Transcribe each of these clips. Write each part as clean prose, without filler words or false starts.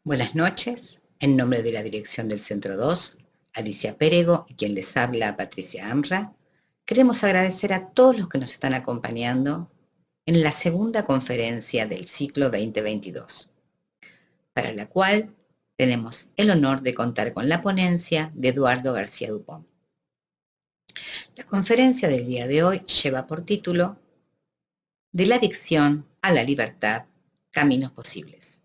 Buenas noches. En nombre de la dirección del Centro 2, Alicia Pérego y quien les habla, Patricia Amra, queremos agradecer a todos los que nos están acompañando en la segunda conferencia del ciclo 2022, para la cual tenemos el honor de contar con la ponencia de Eduardo García Dupont. La conferencia del día de hoy lleva por título De la adicción a la libertad, caminos posibles.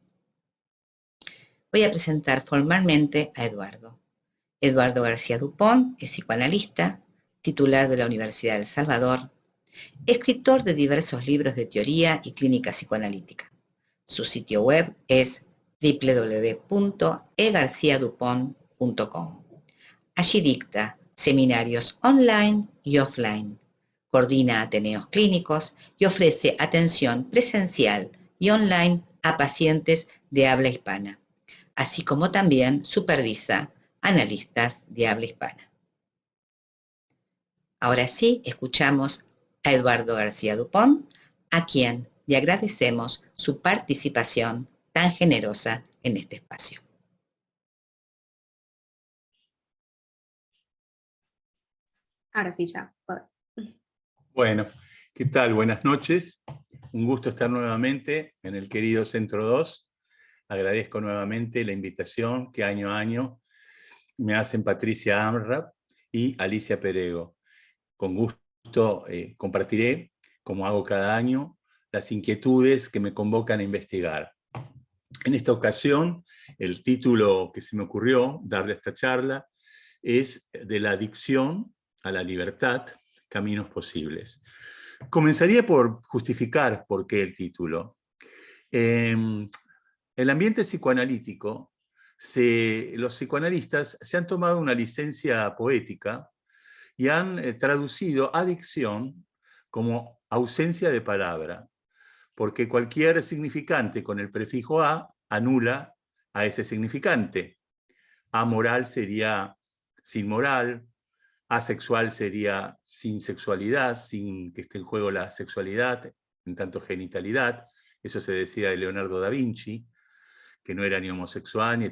Voy a presentar formalmente a Eduardo. Eduardo García Dupont es psicoanalista, titular de la Universidad de El Salvador, escritor de diversos libros de teoría y clínica psicoanalítica. Su sitio web es www.egarciadupont.com. Allí dicta seminarios online y offline, coordina ateneos clínicos y ofrece atención presencial y online a pacientes de habla hispana, así como también supervisa analistas de habla hispana. Ahora sí, escuchamos a Eduardo García Dupont, a quien le agradecemos su participación tan generosa en este espacio. Ahora sí, ya. Bueno, ¿qué tal? Buenas noches. Un gusto estar nuevamente en el querido Centro 2. Agradezco nuevamente la invitación que año a año me hacen Patricia Amra y Alicia Perego. Con gusto compartiré, como hago cada año, las inquietudes que me convocan a investigar. En esta ocasión, el título que se me ocurrió darle a esta charla es De la adicción a la libertad, caminos posibles. Comenzaría por justificar por qué el título. En el ambiente psicoanalítico, los psicoanalistas se han tomado una licencia poética y han traducido adicción como ausencia de palabra, porque cualquier significante con el prefijo a anula a ese significante. Amoral sería sin moral, asexual sería sin sexualidad, sin que esté en juego la sexualidad, en tanto genitalidad. Eso se decía de Leonardo da Vinci, que no era ni homosexual ni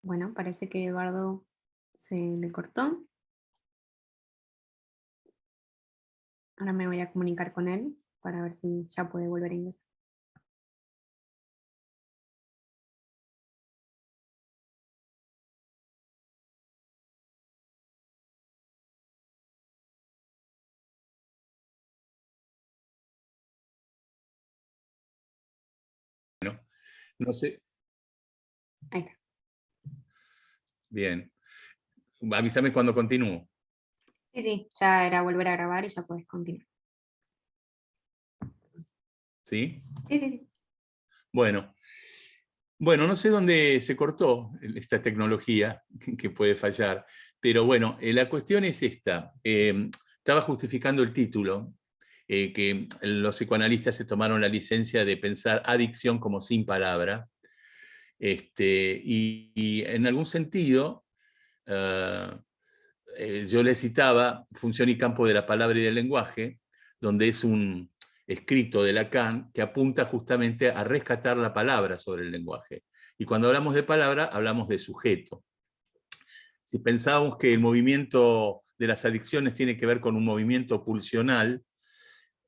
Bueno, parece que Eduardo se le cortó. Ahora me voy a comunicar con él para ver si ya puede volver a ingresar. no sé. Ahí está. Bien. Avísame cuando continúo. Sí, ya era volver a grabar y ya puedes continuar. ¿Sí? Sí. Bueno, no sé dónde se cortó esta tecnología que puede fallar, pero bueno, la cuestión es esta. Estaba justificando el título, que los psicoanalistas se tomaron la licencia de pensar adicción como sin palabra, y en algún sentido yo le citaba Función y campo de la palabra y del lenguaje, donde es un escrito de Lacan que apunta justamente a rescatar la palabra sobre el lenguaje. Y cuando hablamos de palabra, hablamos de sujeto. Si pensábamos que el movimiento de las adicciones tiene que ver con un movimiento pulsional,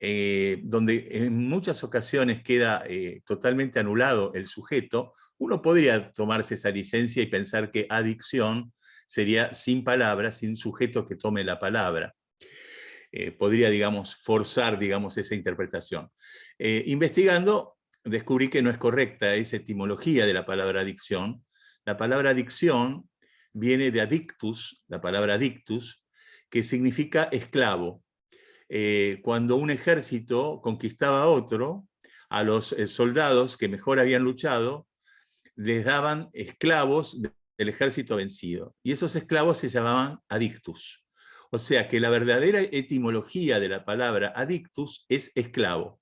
donde en muchas ocasiones queda totalmente anulado el sujeto, uno podría tomarse esa licencia y pensar que adicción sería sin palabras, sin sujeto que tome la palabra. Podría, digamos, forzar, digamos, esa interpretación. Investigando, descubrí que no es correcta esa etimología de la palabra adicción. La palabra adicción viene de adictus, la palabra adictus, que significa esclavo. Cuando un ejército conquistaba a otro, a los soldados que mejor habían luchado, les daban esclavos del ejército vencido. Y esos esclavos se llamaban adictus. O sea que la verdadera etimología de la palabra adictus es esclavo.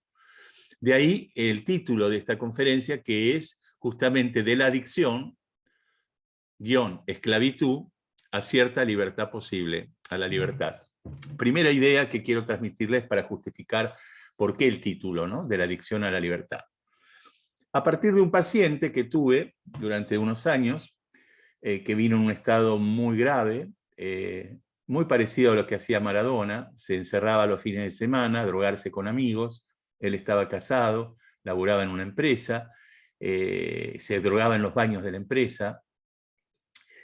De ahí el título de esta conferencia, que es justamente de la adicción, esclavitud, a cierta libertad posible, a la libertad. Primera idea que quiero transmitirles para justificar por qué el título, ¿no?, de la adicción a la libertad. A partir de un paciente que tuve durante unos años, que vino en un estado muy grave, muy parecido a lo que hacía Maradona, se encerraba los fines de semana, drogarse con amigos, él estaba casado, laburaba en una empresa, se drogaba en los baños de la empresa,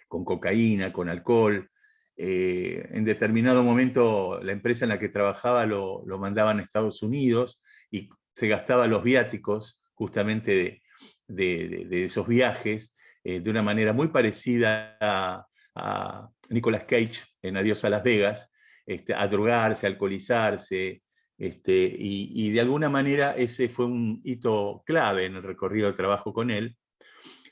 con cocaína, con alcohol. En determinado momento la empresa en la que trabajaba lo mandaban a Estados Unidos y se gastaba los viáticos justamente de esos viajes de una manera muy parecida a Nicolas Cage en Adiós a Las Vegas, a drogarse, a alcoholizarse, y de alguna manera ese fue un hito clave en el recorrido de trabajo con él,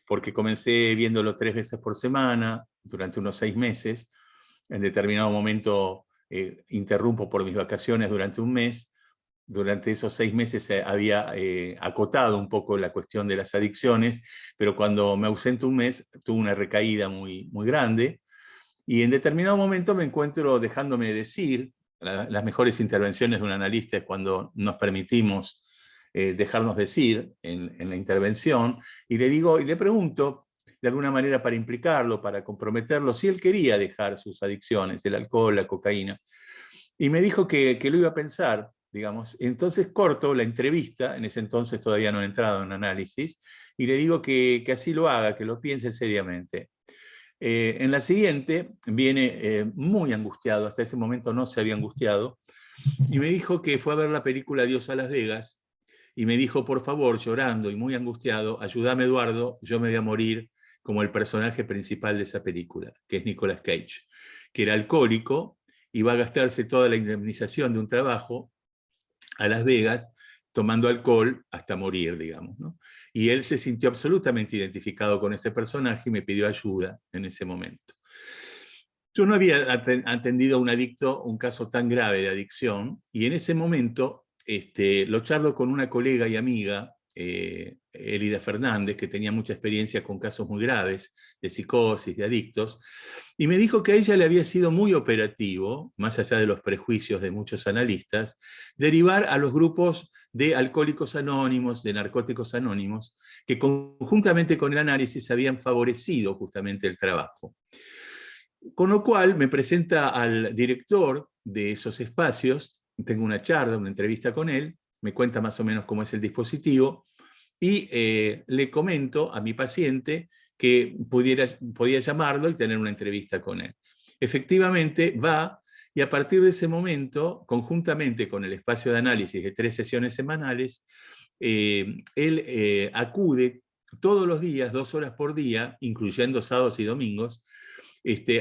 porque comencé viéndolo 3 veces por semana durante unos 6 meses. En determinado momento interrumpo por mis vacaciones durante un mes. Durante esos 6 meses había acotado un poco la cuestión de las adicciones, pero cuando me ausento un mes tuve una recaída muy, muy grande, y en determinado momento me encuentro dejándome decir. Las mejores intervenciones de un analista es cuando nos permitimos dejarnos decir en la intervención, y le digo, y le pregunto, de alguna manera para implicarlo, para comprometerlo, si él quería dejar sus adicciones, el alcohol, la cocaína. Y me dijo que lo iba a pensar, digamos. Entonces corto la entrevista, en ese entonces todavía no he entrado en análisis, y le digo que así lo haga, que lo piense seriamente. En la siguiente viene muy angustiado, hasta ese momento no se había angustiado, y me dijo que fue a ver la película Adiós a Las Vegas, y me dijo, por favor, llorando y muy angustiado, ayúdame, Eduardo, yo me voy a morir como el personaje principal de esa película, que es Nicolas Cage, que era alcohólico y va a gastarse toda la indemnización de un trabajo a Las Vegas tomando alcohol hasta morir, digamos, ¿no? Y él se sintió absolutamente identificado con ese personaje y me pidió ayuda en ese momento. Yo no había atendido a un adicto un caso tan grave de adicción, y en ese momento lo charlo con una colega y amiga, Elida Fernández, que tenía mucha experiencia con casos muy graves de psicosis, de adictos, y me dijo que a ella le había sido muy operativo, más allá de los prejuicios de muchos analistas, derivar a los grupos de alcohólicos anónimos, de narcóticos anónimos, que conjuntamente con el análisis habían favorecido justamente el trabajo. Con lo cual me presenta al director de esos espacios, tengo una charla, una entrevista con él, me cuenta más o menos cómo es el dispositivo, y le comento a mi paciente que podía llamarlo y tener una entrevista con él. Efectivamente va, y a partir de ese momento, conjuntamente con el espacio de análisis de 3 sesiones semanales, él acude todos los días, 2 horas por día, incluyendo sábados y domingos,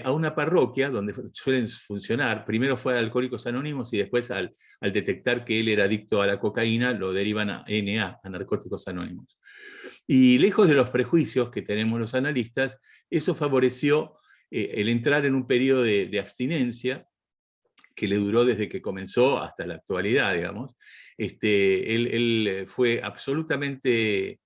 a una parroquia donde suelen funcionar. Primero fue a Alcohólicos Anónimos, y después al detectar que él era adicto a la cocaína, lo derivan a NA, a Narcóticos Anónimos. Y lejos de los prejuicios que tenemos los analistas, eso favoreció el entrar en un periodo de abstinencia que le duró desde que comenzó hasta la actualidad, digamos. Él fue absolutamente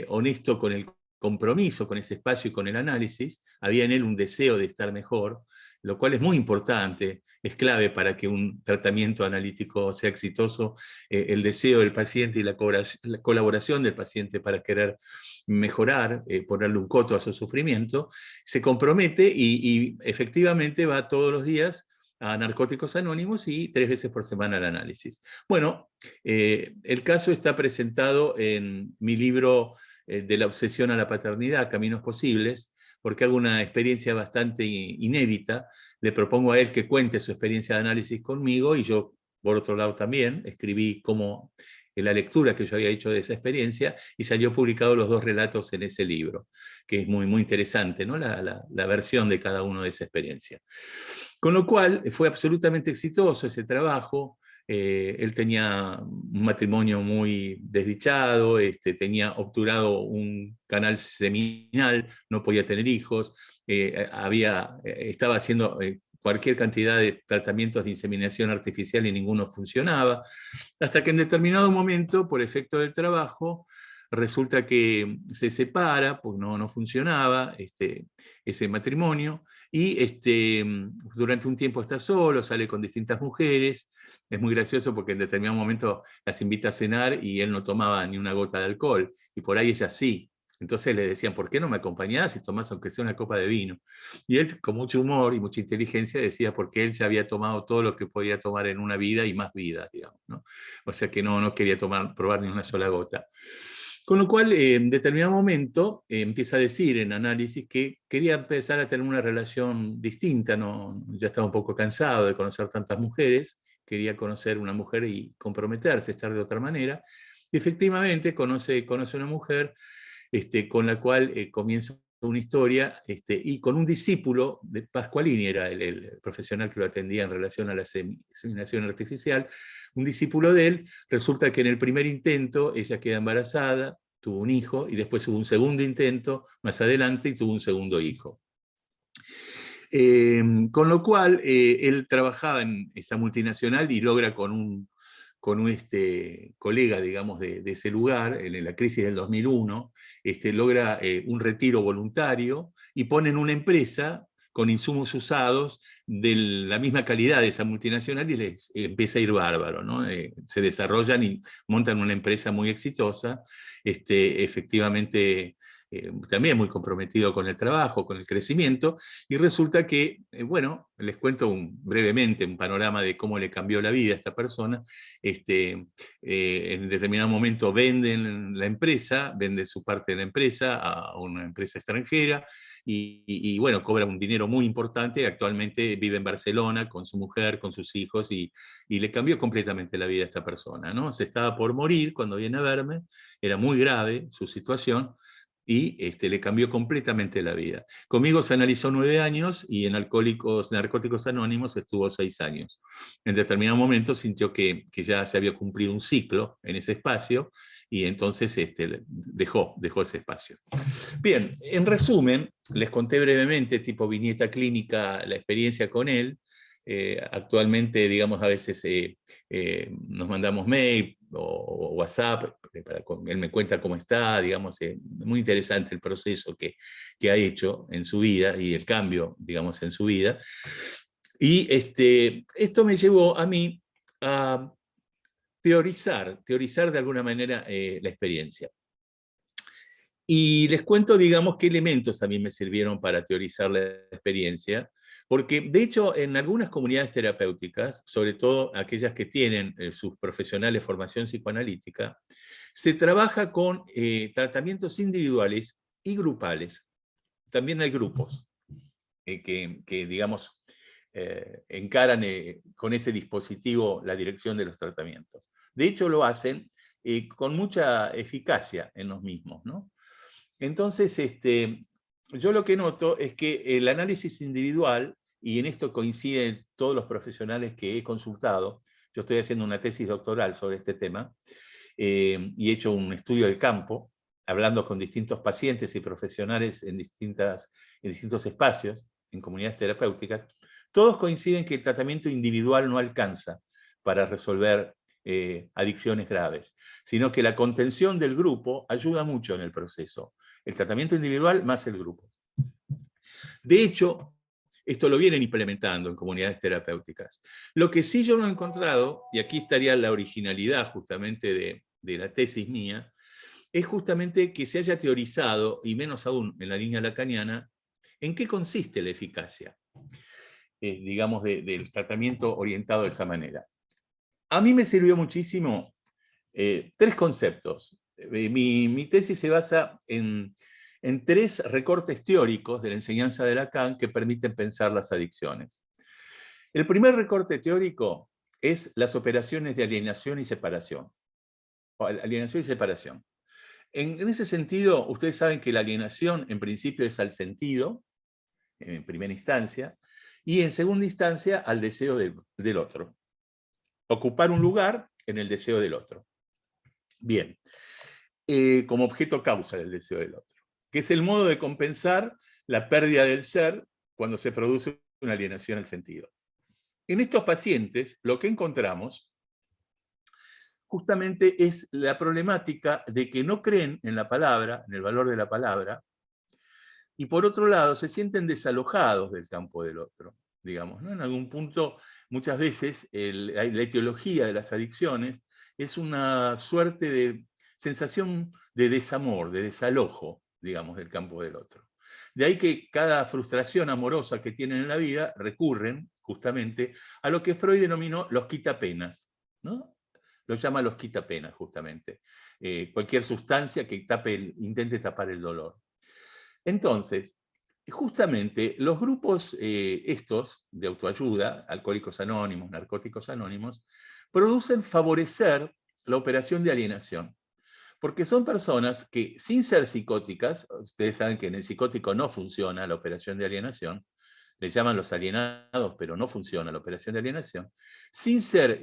honesto con el compromiso con ese espacio y con el análisis. Había en él un deseo de estar mejor, lo cual es muy importante, es clave para que un tratamiento analítico sea exitoso, el deseo del paciente y la colaboración del paciente para querer mejorar, ponerle un coto a su sufrimiento. Se compromete y efectivamente va todos los días a Narcóticos Anónimos y 3 veces por semana al análisis. Bueno, el caso está presentado en mi libro de la obsesión a la paternidad, Caminos Posibles, porque hago una experiencia bastante inédita. Le propongo a él que cuente su experiencia de análisis conmigo, y yo, por otro lado, también escribí como la lectura que yo había hecho de esa experiencia, y salió publicado los 2 relatos en ese libro, que es muy, muy interesante, ¿no? La versión de cada uno de esa experiencia. Con lo cual fue absolutamente exitoso ese trabajo. Él tenía un matrimonio muy desdichado, tenía obturado un canal seminal, no podía tener hijos, estaba haciendo cualquier cantidad de tratamientos de inseminación artificial y ninguno funcionaba, hasta que en determinado momento, por efecto del trabajo, resulta que se separa, porque no funcionaba ese matrimonio, y durante un tiempo está solo, sale con distintas mujeres. Es muy gracioso porque en determinado momento las invita a cenar y él no tomaba ni una gota de alcohol, y por ahí ella sí. Entonces le decían, ¿por qué no me acompañás y tomás aunque sea una copa de vino? Y él, con mucho humor y mucha inteligencia, decía porque él ya había tomado todo lo que podía tomar en una vida y más vida, digamos, ¿no? O sea que no quería probar ni una sola gota. Con lo cual, en determinado momento, empieza a decir en análisis que quería empezar a tener una relación distinta, ya estaba un poco cansado de conocer tantas mujeres, quería conocer una mujer y comprometerse, estar de otra manera, y efectivamente conoce una mujer con la cual comienza una historia, y con un discípulo de Pasqualini, era el profesional que lo atendía en relación a la inseminación artificial, un discípulo de él. Resulta que en el primer intento ella queda embarazada, tuvo un hijo, y después hubo un segundo intento más adelante y tuvo un segundo hijo. Con lo cual, él trabajaba en esa multinacional y logra con un colega, digamos, de ese lugar, en la crisis del 2001, logra un retiro voluntario y ponen una empresa con insumos usados de la misma calidad de esa multinacional y les empieza a ir bárbaro, ¿no? Se desarrollan y montan una empresa muy exitosa, efectivamente también muy comprometido con el trabajo, con el crecimiento, y resulta que, bueno, les cuento brevemente un panorama de cómo le cambió la vida a esta persona. En determinado momento venden la empresa, vende su parte de la empresa a una empresa extranjera, y bueno, cobra un dinero muy importante. Actualmente vive en Barcelona con su mujer, con sus hijos, y le cambió completamente la vida a esta persona, ¿no? Se estaba por morir cuando viene a verme, era muy grave su situación, y le cambió completamente la vida. Conmigo se analizó 9 años y en Narcóticos Anónimos estuvo 6 años. En determinado momento sintió que ya se había cumplido un ciclo en ese espacio, y entonces dejó ese espacio. Bien, en resumen, les conté brevemente, tipo viñeta clínica, la experiencia con él. Actualmente, digamos, a veces nos mandamos mail o WhatsApp, él me cuenta cómo está, digamos, muy interesante el proceso que ha hecho en su vida y el cambio, digamos, en su vida. Y esto me llevó a mí a teorizar de alguna manera la experiencia. Y les cuento, digamos, qué elementos a mí me sirvieron para teorizar la experiencia, porque de hecho en algunas comunidades terapéuticas, sobre todo aquellas que tienen sus profesionales formación psicoanalítica, se trabaja con tratamientos individuales y grupales. También hay grupos que digamos, encaran con ese dispositivo la dirección de los tratamientos. De hecho lo hacen con mucha eficacia en los mismos, ¿no? Entonces, yo lo que noto es que el análisis individual, y en esto coinciden todos los profesionales que he consultado, yo estoy haciendo una tesis doctoral sobre este tema, y he hecho un estudio del campo, hablando con distintos pacientes y profesionales en distintos espacios, en comunidades terapéuticas. Todos coinciden que el tratamiento individual no alcanza para resolver adicciones graves, sino que la contención del grupo ayuda mucho en el proceso. El tratamiento individual más el grupo. De hecho, esto lo vienen implementando en comunidades terapéuticas. Lo que sí yo no he encontrado, y aquí estaría la originalidad justamente de la tesis mía, es justamente que se haya teorizado, y menos aún en la línea lacaniana, en qué consiste la eficacia, digamos, del tratamiento orientado de esa manera. A mí me sirvió muchísimo 3 conceptos. Mi tesis se basa en 3 recortes teóricos de la enseñanza de Lacan que permiten pensar las adicciones. El primer recorte teórico es las operaciones de alienación y separación. Alienación y separación. En ese sentido, ustedes saben que la alienación en principio es al sentido, en primera instancia, y en segunda instancia al deseo del otro. Ocupar un lugar en el deseo del otro. Bien, como objeto causa del deseo del otro, que es el modo de compensar la pérdida del ser cuando se produce una alienación al sentido. En estos pacientes lo que encontramos justamente es la problemática de que no creen en la palabra, en el valor de la palabra, y por otro lado se sienten desalojados del campo del otro, digamos, ¿no? En algún punto, muchas veces, la etiología de las adicciones es una suerte de sensación de desamor, de desalojo, digamos, del campo del otro. De ahí que cada frustración amorosa que tienen en la vida recurren justamente a lo que Freud denominó los quitapenas, ¿no? Lo llama los quitapenas, justamente. Cualquier sustancia que intente tapar el dolor. Entonces, justamente los grupos estos de autoayuda, Alcohólicos Anónimos, Narcóticos Anónimos, producen favorecer la operación de alienación. Porque son personas que, sin ser psicóticas, ustedes saben que en el psicótico no funciona la operación de alienación, le llaman los alienados, pero no funciona la operación de alienación, sin ser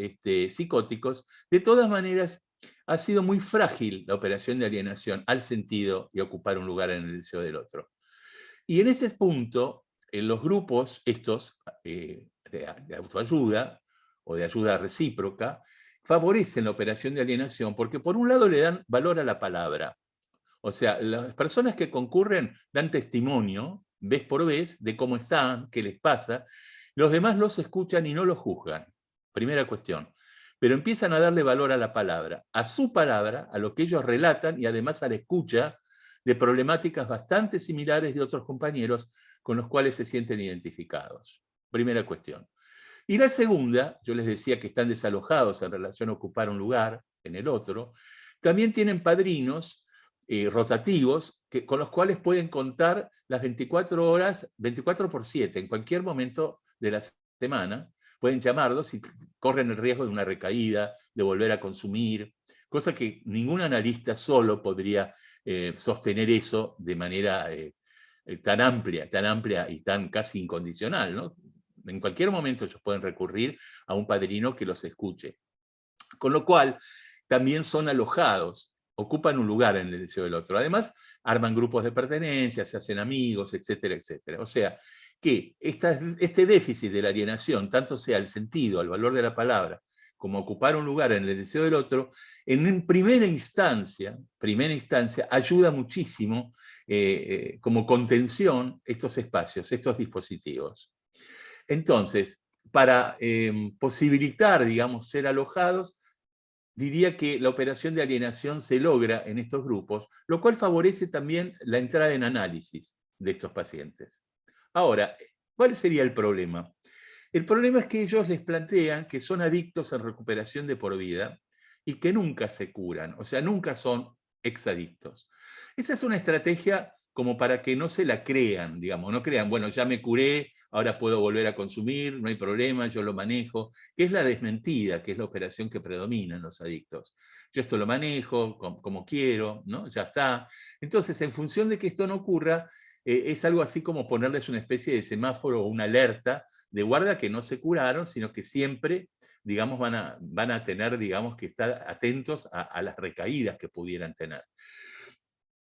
psicóticos, de todas maneras ha sido muy frágil la operación de alienación al sentido y ocupar un lugar en el deseo del otro. Y en este punto, en los grupos estos de autoayuda o de ayuda recíproca, favorecen la operación de alienación porque por un lado le dan valor a la palabra. O sea, las personas que concurren dan testimonio, vez por vez, de cómo están, qué les pasa. Los demás los escuchan y no los juzgan. Primera cuestión. Pero empiezan a darle valor a la palabra, a su palabra, a lo que ellos relatan y además a la escucha de problemáticas bastante similares de otros compañeros con los cuales se sienten identificados. Primera cuestión. Y la segunda, yo les decía que están desalojados en relación a ocupar un lugar en el otro, también tienen padrinos rotativos con los cuales pueden contar las 24 horas, 24/7, en cualquier momento de la semana, pueden llamarlos y corren el riesgo de una recaída, de volver a consumir, cosa que ningún analista solo podría sostener eso de manera tan amplia y tan casi incondicional, ¿no? En cualquier momento ellos pueden recurrir a un padrino que los escuche. Con lo cual, también son alojados, ocupan un lugar en el deseo del otro. Además, arman grupos de pertenencia, se hacen amigos, etcétera, etcétera. O sea, que este déficit de la alienación, tanto sea el sentido, el valor de la palabra, como ocupar un lugar en el deseo del otro, en primera instancia ayuda muchísimo como contención estos espacios, estos dispositivos. Entonces, para posibilitar, digamos, ser alojados, diría que la operación de alienación se logra en estos grupos, lo cual favorece también la entrada en análisis de estos pacientes. Ahora, ¿cuál sería el problema? El problema es que ellos les plantean que son adictos en recuperación de por vida y que nunca se curan, o sea, nunca son exadictos. Esa es una estrategia como para que no se la crean, digamos, no crean, bueno, ya me curé, ahora puedo volver a consumir, no hay problema, yo lo manejo, que es la desmentida, que es la operación que predomina en los adictos. Yo esto lo manejo como quiero, ¿no? Ya está. Entonces, en función de que esto no ocurra, es algo así como ponerles una especie de semáforo o una alerta de guarda que no se curaron, sino que siempre, digamos, van a tener, digamos, que estar atentos a las recaídas que pudieran tener.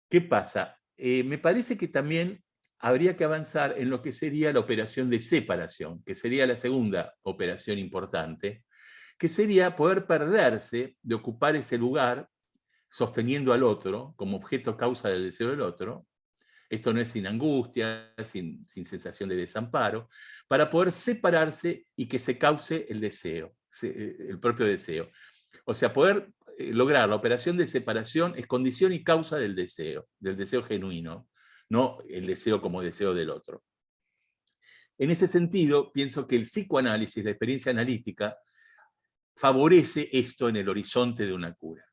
¿Qué pasa? Me parece que también habría que avanzar en lo que sería la operación de separación, que sería la segunda operación importante, que sería poder perderse de ocupar ese lugar sosteniendo al otro como objeto causa del deseo del otro. Esto no es sin angustia, sin sensación de desamparo, para poder separarse y que se cause el deseo, el propio deseo. O sea, poder lograr la operación de separación es condición y causa del deseo genuino, no el deseo como deseo del otro. En ese sentido, pienso que el psicoanálisis, la experiencia analítica, favorece esto en el horizonte de una cura.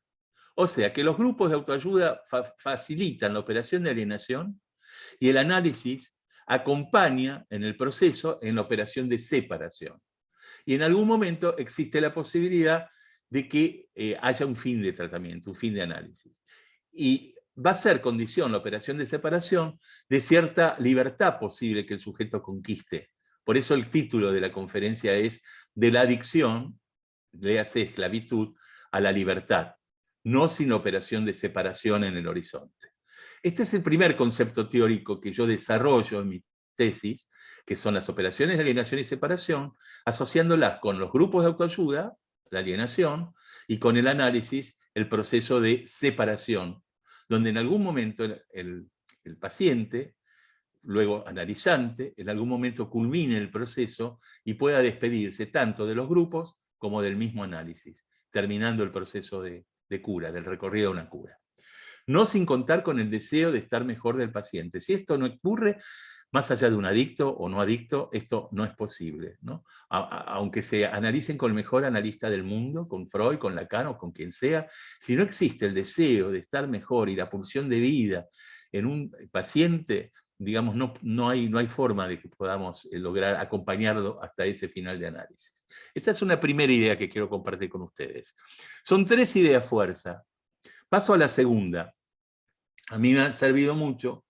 O sea, que los grupos de autoayuda facilitan la operación de alienación y el análisis acompaña en el proceso en la operación de separación. Y en algún momento existe la posibilidad de que haya un fin de tratamiento, un fin de análisis. Y va a ser condición la operación de separación de cierta libertad posible que el sujeto conquiste. Por eso el título de la conferencia es de la adicción, léase esclavitud, a la libertad, no sin operación de separación en el horizonte. Este es el primer concepto teórico que yo desarrollo en mi tesis, que son las operaciones de alienación y separación, asociándolas con los grupos de autoayuda, la alienación, y con el análisis, el proceso de separación, donde en algún momento el paciente, luego analizante, en algún momento culmine el proceso y pueda despedirse tanto de los grupos como del mismo análisis, terminando el proceso de cura, del recorrido de una cura. No sin contar con el deseo de estar mejor del paciente. Si esto no ocurre, más allá de un adicto o no adicto, esto no es posible, ¿no? Aunque se analicen con el mejor analista del mundo, con Freud, con Lacan o con quien sea, si no existe el deseo de estar mejor y la pulsión de vida en un paciente, digamos, no hay forma de que podamos lograr acompañarlo hasta ese final de análisis. Esa es una primera idea que quiero compartir con ustedes. Son 3 ideas fuerza. Paso a la segunda. A mí me han servido mucho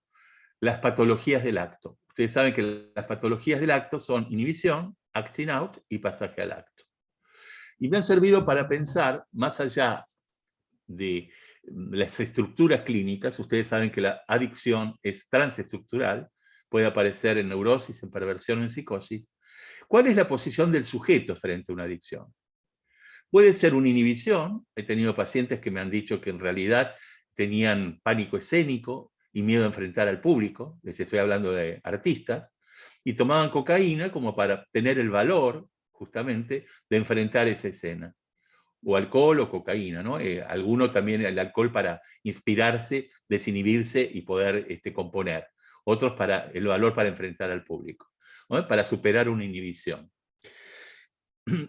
las patologías del acto. Ustedes saben que las patologías del acto son inhibición, acting out y pasaje al acto. Y me han servido para pensar, más allá de las estructuras clínicas, ustedes saben que la adicción es transestructural, puede aparecer en neurosis, en perversión o en psicosis. ¿Cuál es la posición del sujeto frente a una adicción? Puede ser una inhibición, he tenido pacientes que me han dicho que en realidad tenían pánico escénico y miedo a enfrentar al público, les estoy hablando de artistas, y tomaban cocaína como para tener el valor, justamente, de enfrentar esa escena. O alcohol o cocaína, ¿no? Alguno también el alcohol para inspirarse, desinhibirse y poder componer. Otros para el valor para enfrentar al público, ¿no? Para superar una inhibición.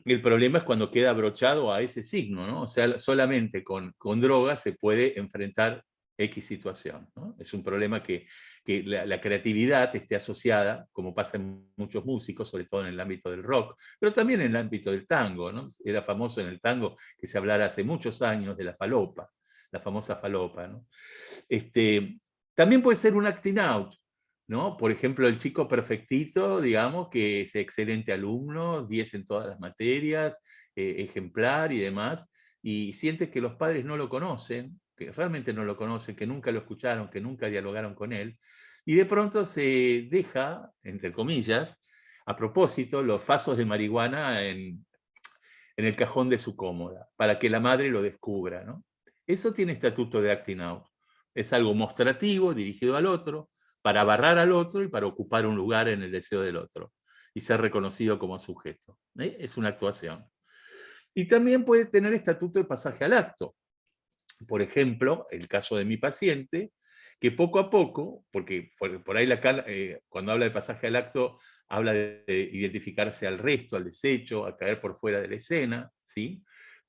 El problema es cuando queda abrochado a ese signo, ¿no? O sea, solamente con drogas se puede enfrentar X situación, ¿no? Es un problema que la creatividad esté asociada, como pasa en muchos músicos, sobre todo en el ámbito del rock, pero también en el ámbito del tango, ¿no? Era famoso en el tango que se hablara hace muchos años de la falopa, la famosa falopa, ¿no? También puede ser un acting out, ¿no? Por ejemplo, el chico perfectito, digamos, que es excelente alumno, 10 en todas las materias, ejemplar y demás, y siente que los padres no lo conocen, que realmente no lo conocen, que nunca lo escucharon, que nunca dialogaron con él, y de pronto se deja, entre comillas, a propósito, los fazos de marihuana en el cajón de su cómoda, para que la madre lo descubra, ¿no? Eso tiene estatuto de acting out. Es algo mostrativo, dirigido al otro, para barrar al otro y para ocupar un lugar en el deseo del otro y ser reconocido como sujeto. Es una actuación. Y también puede tener estatuto de pasaje al acto. Por ejemplo, el caso de mi paciente, que poco a poco, porque por ahí cuando habla de pasaje al acto, habla de identificarse al resto, al desecho, a caer por fuera de la escena, ¿sí?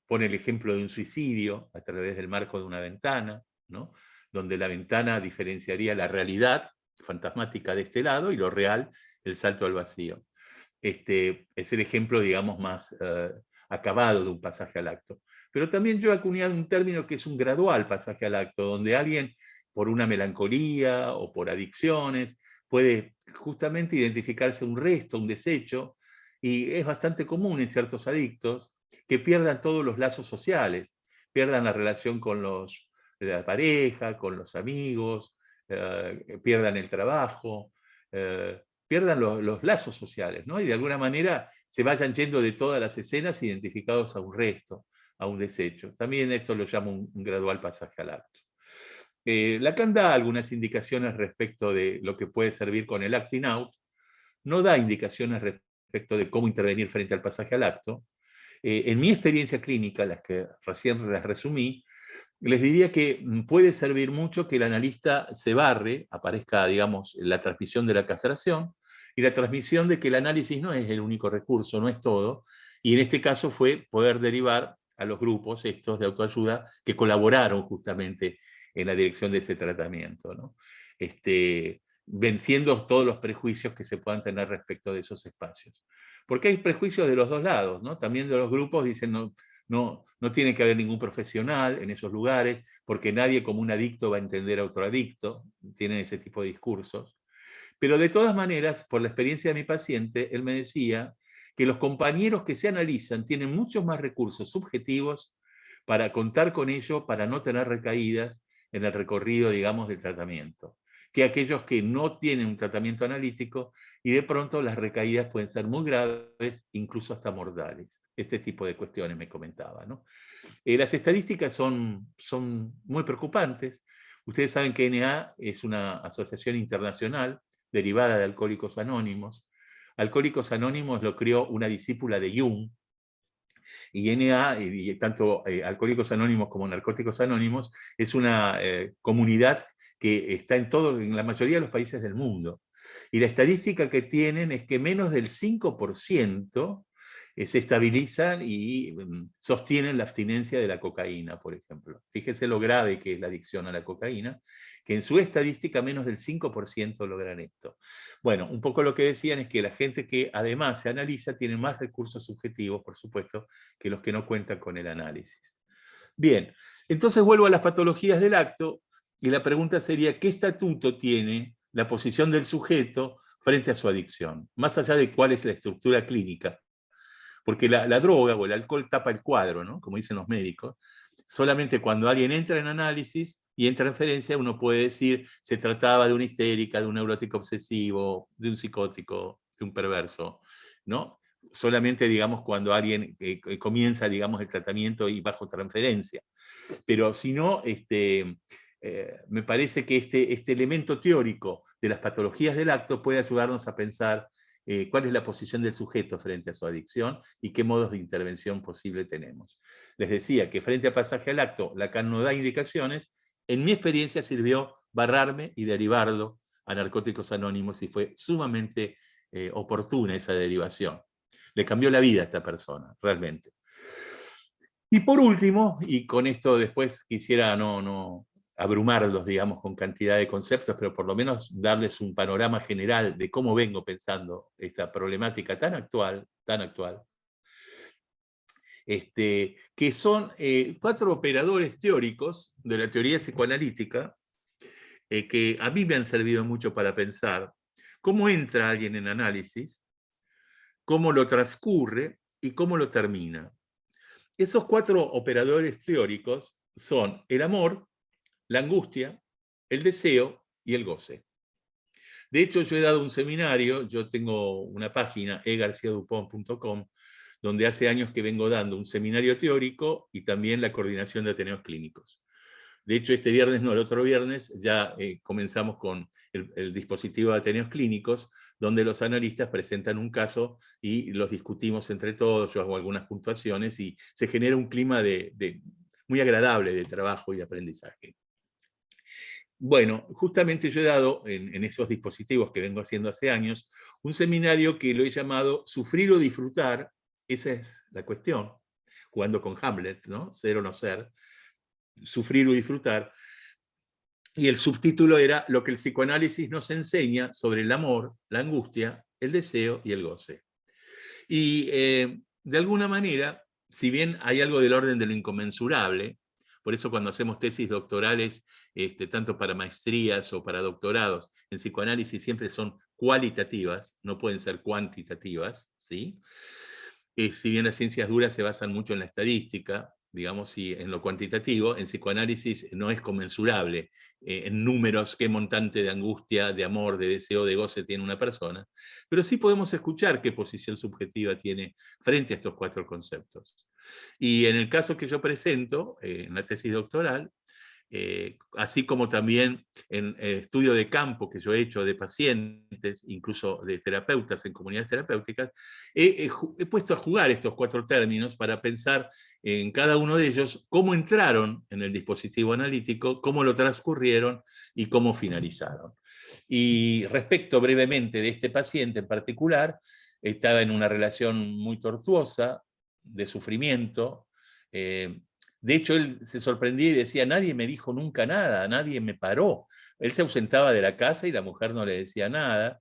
Pone el ejemplo de un suicidio a través del marco de una ventana, ¿no? Donde la ventana diferenciaría la realidad fantasmática de este lado y lo real, el salto al vacío. Es el ejemplo, digamos, más acabado de un pasaje al acto. Pero también yo he acuñado un término que es un gradual pasaje al acto, donde alguien, por una melancolía o por adicciones, puede justamente identificarse un resto, un desecho, y es bastante común en ciertos adictos que pierdan todos los lazos sociales, pierdan la relación con la pareja, con los amigos, pierdan el trabajo, pierdan los lazos sociales, ¿no? Y de alguna manera se vayan yendo de todas las escenas identificados a un resto, a un desecho. También esto lo llamo un gradual pasaje al acto. Lacan da algunas indicaciones respecto de lo que puede servir con el acting out, no da indicaciones respecto de cómo intervenir frente al pasaje al acto. En mi experiencia clínica, las que recién las resumí, les diría que puede servir mucho que el analista se barre, aparezca, digamos, la transmisión de la castración, y la transmisión de que el análisis no es el único recurso, no es todo, y en este caso fue poder derivar a los grupos estos de autoayuda que colaboraron justamente en la dirección de ese tratamiento, ¿no? Venciendo todos los prejuicios que se puedan tener respecto de esos espacios. Porque hay prejuicios de los dos lados, ¿no? También de los grupos dicen, no tiene que haber ningún profesional en esos lugares, porque nadie como un adicto va a entender a otro adicto, tienen ese tipo de discursos. Pero de todas maneras, por la experiencia de mi paciente, él me decía que los compañeros que se analizan tienen muchos más recursos subjetivos para contar con ello, para no tener recaídas en el recorrido, digamos, del tratamiento. que aquellos que no tienen un tratamiento analítico, y de pronto las recaídas pueden ser muy graves, incluso hasta mortales. Este tipo de cuestiones me comentaba, ¿no? Las estadísticas son muy preocupantes. Ustedes saben que NA es una asociación internacional derivada de Alcohólicos Anónimos. Alcohólicos Anónimos lo creó una discípula de Jung, y NA, y tanto Alcohólicos Anónimos como Narcóticos Anónimos, es una comunidad que está en la mayoría de los países del mundo. Y la estadística que tienen es que menos del 5% se estabilizan y sostienen la abstinencia de la cocaína, por ejemplo. Fíjense lo grave que es la adicción a la cocaína, que en su estadística menos del 5% logran esto. Bueno, un poco lo que decían es que la gente que además se analiza tiene más recursos subjetivos, por supuesto, que los que no cuentan con el análisis. Bien, entonces vuelvo a las patologías del acto, y la pregunta sería, ¿qué estatuto tiene la posición del sujeto frente a su adicción? Más allá de cuál es la estructura clínica. Porque la droga o el alcohol tapa el cuadro, ¿no? Como dicen los médicos. Solamente cuando alguien entra en análisis y en transferencia, uno puede decir se trataba de una histérica, de un neurótico obsesivo, de un psicótico, de un perverso, ¿no? Solamente, digamos, cuando alguien comienza, digamos, el tratamiento y bajo transferencia. Pero si no, me parece que este elemento teórico de las patologías del acto puede ayudarnos a pensar cuál es la posición del sujeto frente a su adicción y qué modos de intervención posible tenemos. Les decía que frente a pasaje al acto, Lacan no da indicaciones. En mi experiencia sirvió barrarme y derivarlo a Narcóticos Anónimos, y fue sumamente oportuna esa derivación. Le cambió la vida a esta persona, realmente. Y por último, y con esto después quisiera no abrumarlos, digamos, con cantidad de conceptos, pero por lo menos darles un panorama general de cómo vengo pensando esta problemática tan actual, que son 4 operadores teóricos de la teoría psicoanalítica que a mí me han servido mucho para pensar cómo entra alguien en análisis, cómo lo transcurre y cómo lo termina. Esos 4 operadores teóricos son el amor, la angustia, el deseo y el goce. De hecho, yo he dado un seminario, yo tengo una página, egarciadupont.com, donde hace años que vengo dando un seminario teórico y también la coordinación de ateneos clínicos. De hecho, este viernes, no, el otro viernes, ya comenzamos con el dispositivo de ateneos clínicos, donde los analistas presentan un caso y los discutimos entre todos, yo hago algunas puntuaciones y se genera un clima muy agradable de trabajo y de aprendizaje. Bueno, justamente yo he dado en esos dispositivos que vengo haciendo hace años, un seminario que lo he llamado Sufrir o Disfrutar. Esa es la cuestión, jugando con Hamlet, ¿no? Ser o no ser, sufrir o disfrutar. Y el subtítulo era Lo que el psicoanálisis nos enseña sobre el amor, la angustia, el deseo y el goce. Y de alguna manera, si bien hay algo del orden de lo inconmensurable, por eso cuando hacemos tesis doctorales, tanto para maestrías o para doctorados, en psicoanálisis siempre son cualitativas, no pueden ser cuantitativas, ¿sí? Si bien las ciencias duras se basan mucho en la estadística, digamos, y en lo cuantitativo, en psicoanálisis no es conmensurable en números qué montante de angustia, de amor, de deseo, de goce tiene una persona, pero sí podemos escuchar qué posición subjetiva tiene frente a estos 4 conceptos. Y en el caso que yo presento, en la tesis doctoral, así como también en estudio de campo que yo he hecho de pacientes, incluso de terapeutas en comunidades terapéuticas, he puesto a jugar estos 4 términos para pensar en cada uno de ellos cómo entraron en el dispositivo analítico, cómo lo transcurrieron y cómo finalizaron. Y respecto brevemente de este paciente en particular, estaba en una relación muy tortuosa, de sufrimiento. De hecho, él se sorprendía y decía, nadie me dijo nunca nada, nadie me paró. Él se ausentaba de la casa y la mujer no le decía nada.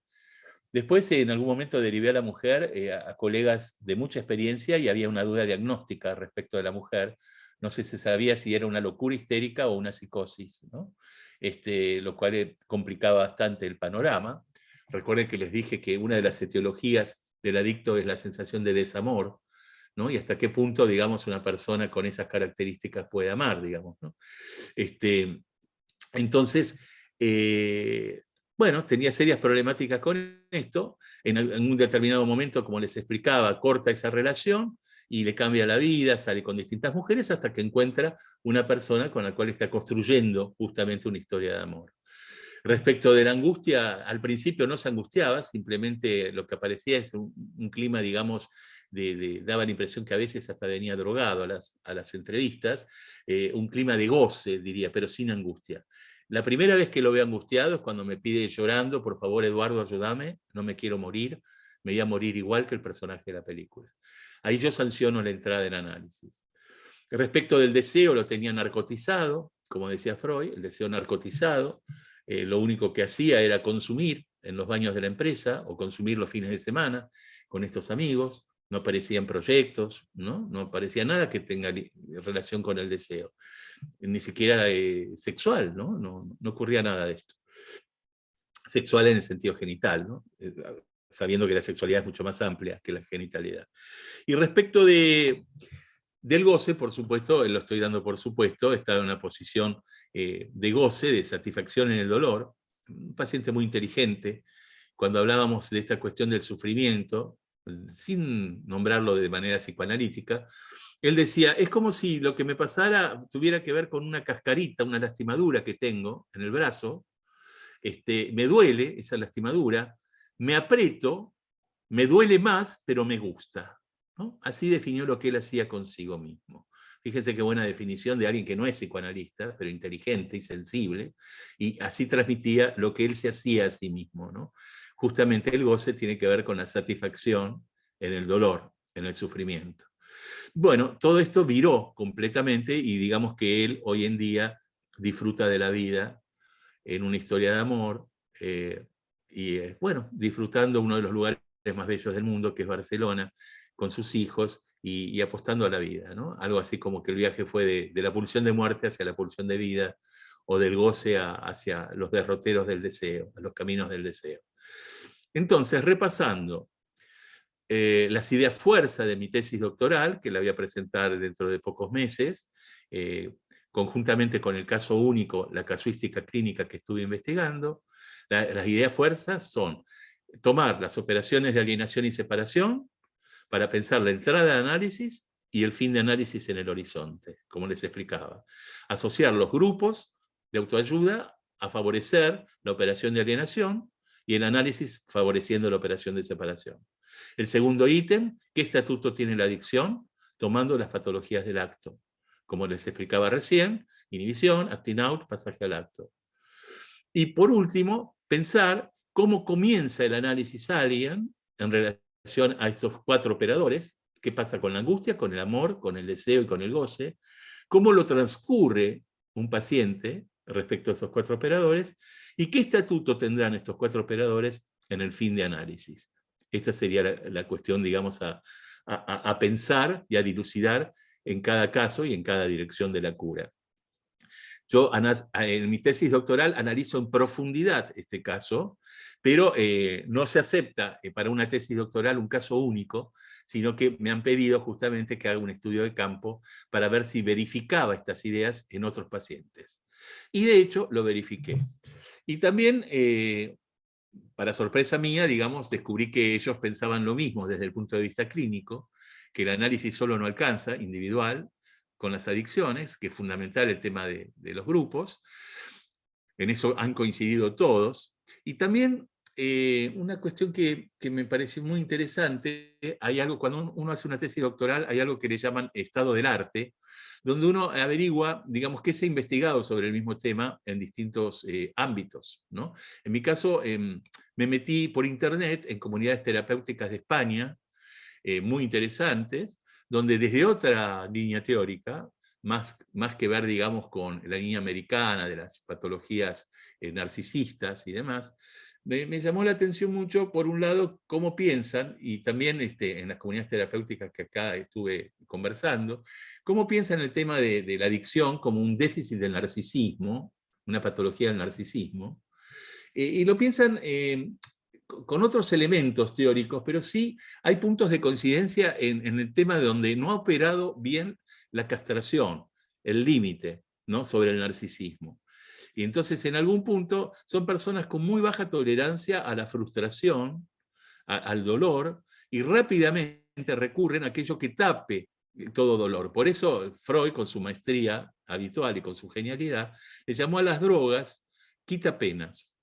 Después, en algún momento, derivé a la mujer a colegas de mucha experiencia y había una duda diagnóstica respecto de la mujer. No sé si se sabía si era una locura histérica o una psicosis, ¿no? Lo cual complicaba bastante el panorama. Recuerden que les dije que una de las etiologías del adicto es la sensación de desamor, ¿no? Y hasta qué punto, digamos, una persona con esas características puede amar, digamos, ¿no? Entonces, Bueno, tenía serias problemáticas con esto. En un determinado momento, como les explicaba, corta esa relación y le cambia la vida, sale con distintas mujeres hasta que encuentra una persona con la cual está construyendo justamente una historia de amor. Respecto de la angustia, al principio no se angustiaba, simplemente lo que aparecía es un clima, digamos, daba la impresión que a veces hasta venía drogado a las entrevistas, un clima de goce, diría, pero sin angustia. La primera vez que lo veo angustiado es cuando me pide llorando, por favor, Eduardo, ayúdame, no me quiero morir, me voy a morir igual que el personaje de la película. Ahí yo sanciono la entrada en análisis. Respecto del deseo, lo tenía narcotizado, como decía Freud, el deseo narcotizado. Lo único que hacía era consumir en los baños de la empresa o consumir los fines de semana con estos amigos. No aparecían proyectos, no aparecía nada que tenga relación con el deseo. Ni siquiera sexual, no ocurría nada de esto. Sexual en el sentido genital, sabiendo que la sexualidad es mucho más amplia que la genitalidad. Y respecto del goce, por supuesto, lo estoy dando por supuesto, está en una posición de goce, de satisfacción en el dolor. Un paciente muy inteligente. Cuando hablábamos de esta cuestión del sufrimiento, sin nombrarlo de manera psicoanalítica, él decía, es como si lo que me pasara tuviera que ver con una cascarita, una lastimadura que tengo en el brazo. Me duele esa lastimadura, me aprieto, me duele más, pero me gusta. ¿No? Así definió lo que él hacía consigo mismo. Fíjense qué buena definición de alguien que no es psicoanalista, pero inteligente y sensible, y así transmitía lo que él se hacía a sí mismo, ¿no? Justamente el goce tiene que ver con la satisfacción en el dolor, en el sufrimiento. Bueno, todo esto viró completamente y digamos que él hoy en día disfruta de la vida en una historia de amor, bueno, disfrutando uno de los lugares más bellos del mundo, que es Barcelona, con sus hijos y apostando a la vida, ¿no? Algo así como que el viaje fue de la pulsión de muerte hacia la pulsión de vida, o del goce hacia los derroteros del deseo, a los caminos del deseo. Entonces, repasando las ideas fuerza de mi tesis doctoral, que la voy a presentar dentro de pocos meses, conjuntamente con el caso único, la casuística clínica que estuve investigando, las ideas fuerzas son tomar las operaciones de alienación y separación para pensar la entrada de análisis y el fin de análisis en el horizonte, como les explicaba. Asociar los grupos de autoayuda a favorecer la operación de alienación y el análisis favoreciendo la operación de separación. El segundo ítem, ¿qué estatuto tiene la adicción? Tomando las patologías del acto. Como les explicaba recién, inhibición, acting out, pasaje al acto. Y por último, pensar cómo comienza el análisis alien en relación a estos 4 operadores, qué pasa con la angustia, con el amor, con el deseo y con el goce, cómo lo transcurre un paciente respecto a estos 4 operadores, y qué estatuto tendrán estos 4 operadores en el fin de análisis. Esta sería la cuestión, digamos, a pensar y a dilucidar en cada caso y en cada dirección de la cura. Yo en mi tesis doctoral analizo en profundidad este caso, pero no se acepta para una tesis doctoral un caso único, sino que me han pedido justamente que haga un estudio de campo para ver si verificaba estas ideas en otros pacientes. Y de hecho lo verifiqué. Y también, para sorpresa mía, digamos, descubrí que ellos pensaban lo mismo desde el punto de vista clínico, que el análisis solo no alcanza, individual, con las adicciones, que es fundamental el tema de los grupos. En eso han coincidido todos. Y también una cuestión que me pareció muy interesante, hay algo, cuando uno hace una tesis doctoral, hay algo que le llaman estado del arte, donde uno averigua, digamos, qué se ha investigado sobre el mismo tema en distintos ámbitos, ¿no? En mi caso, me metí por internet en comunidades terapéuticas de España, muy interesantes, donde desde otra línea teórica, más que ver, digamos, con la línea americana de las patologías narcisistas y demás, me llamó la atención mucho, por un lado, cómo piensan, y también en las comunidades terapéuticas que acá estuve conversando, cómo piensan el tema de la adicción como un déficit del narcisismo, una patología del narcisismo, y lo piensan con otros elementos teóricos, pero sí hay puntos de coincidencia en el tema de donde no ha operado bien la castración, el límite, ¿no?, sobre el narcisismo. Y entonces en algún punto son personas con muy baja tolerancia a la frustración, al dolor, y rápidamente recurren a aquello que tape todo dolor. Por eso Freud, con su maestría habitual y con su genialidad, le llamó a las drogas quitapenas,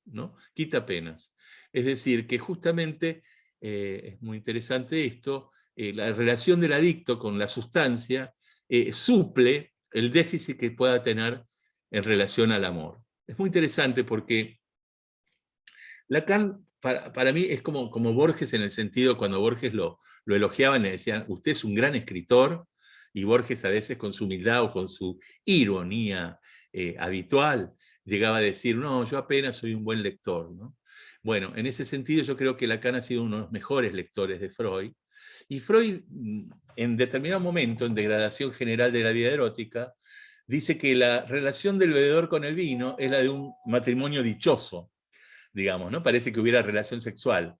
¿no? Quitapenas. Es decir, que justamente, es muy interesante esto, la relación del adicto con la sustancia suple el déficit que pueda tener en relación al amor. Es muy interesante porque Lacan, para mí, es como Borges, en el sentido, cuando Borges lo elogiaban, le decían, usted es un gran escritor, y Borges, a veces con su humildad o con su ironía habitual, llegaba a decir, no, yo apenas soy un buen lector, ¿no? Bueno, en ese sentido yo creo que Lacan ha sido uno de los mejores lectores de Freud, y Freud, en determinado momento, en Degradación General de la Vida Erótica, dice que la relación del bebedor con el vino es la de un matrimonio dichoso, digamos, ¿no? Parece que hubiera relación sexual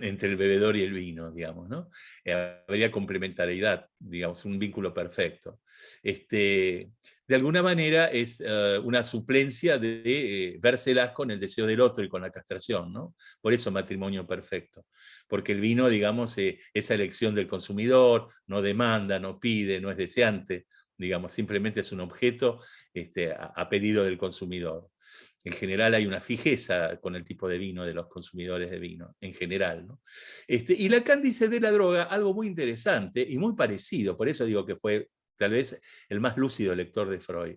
entre el bebedor y el vino, digamos, ¿no? Habría complementariedad, digamos, un vínculo perfecto. De alguna manera es una suplencia de vérselas con el deseo del otro y con la castración, ¿no? Por eso matrimonio perfecto. Porque el vino, digamos, esa elección del consumidor, no demanda, no pide, no es deseante, digamos, simplemente es un objeto a pedido del consumidor. En general hay una fijeza con el tipo de vino de los consumidores de vino, en general, ¿no? Y Lacan dice de la droga algo muy interesante y muy parecido, por eso digo que fue tal vez el más lúcido lector de Freud.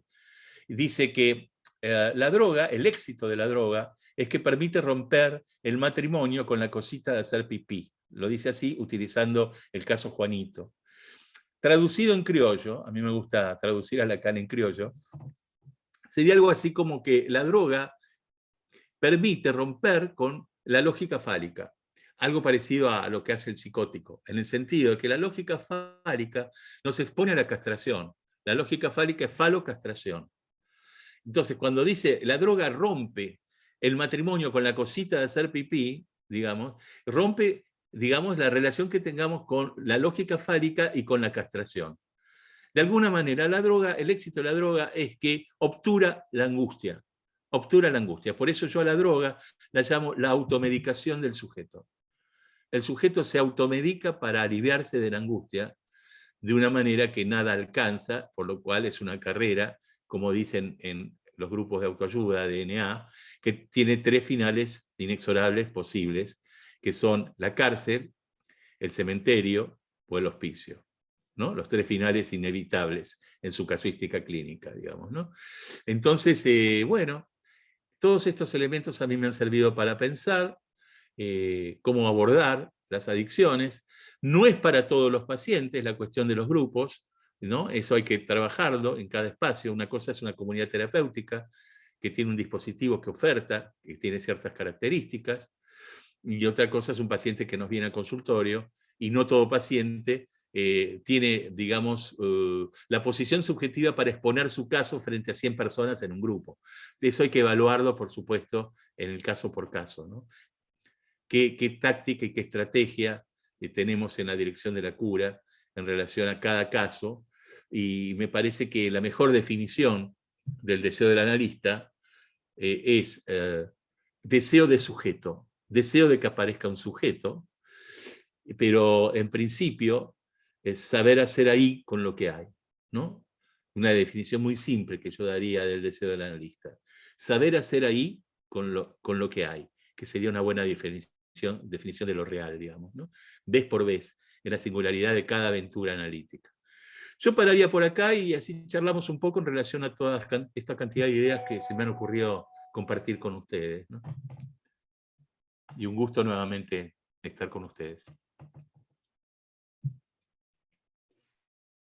Dice que la droga, el éxito de la droga, es que permite romper el matrimonio con la cosita de hacer pipí. Lo dice así, utilizando el caso Juanito. Traducido en criollo, a mí me gusta traducir a Lacan en criollo, sería algo así como que la droga permite romper con la lógica fálica, algo parecido a lo que hace el psicótico, en el sentido de que la lógica fálica nos expone a la castración. La lógica fálica es falocastración. Entonces, cuando dice la droga rompe el matrimonio con la cosita de hacer pipí, digamos, rompe, digamos, la relación que tengamos con la lógica fálica y con la castración. De alguna manera, la droga, el éxito de la droga es que obtura la angustia. Obtura la angustia. Por eso yo a la droga la llamo la automedicación del sujeto. El sujeto se automedica para aliviarse de la angustia de una manera que nada alcanza, por lo cual es una carrera, como dicen en los grupos de autoayuda, DNA, que tiene 3 finales inexorables posibles, que son la cárcel, el cementerio o el hospicio, ¿no? Los 3 finales inevitables en su casuística clínica, digamos, ¿no? Entonces, bueno, todos estos elementos a mí me han servido para pensar cómo abordar las adicciones. No es para todos los pacientes la cuestión de los grupos, ¿no? Eso hay que trabajarlo en cada espacio. Una cosa es una comunidad terapéutica que tiene un dispositivo que oferta, que tiene ciertas características, y otra cosa es un paciente que nos viene al consultorio, y no todo paciente tiene, digamos, la posición subjetiva para exponer su caso frente a 100 personas en un grupo. Eso hay que evaluarlo, por supuesto, en el caso por caso, ¿no? ¿Qué táctica y qué estrategia tenemos en la dirección de la cura en relación a cada caso? Y me parece que la mejor definición del deseo del analista es deseo de sujeto, deseo de que aparezca un sujeto, pero en principio es saber hacer ahí con lo que hay, ¿no? Una definición muy simple que yo daría del deseo del analista. Saber hacer ahí con lo que hay, que sería una buena definición de lo real, digamos, ¿no? Vez por vez, en la singularidad de cada aventura analítica. Yo pararía por acá y así charlamos un poco en relación a toda esta cantidad de ideas que se me han ocurrido compartir con ustedes, ¿no? Y un gusto nuevamente estar con ustedes.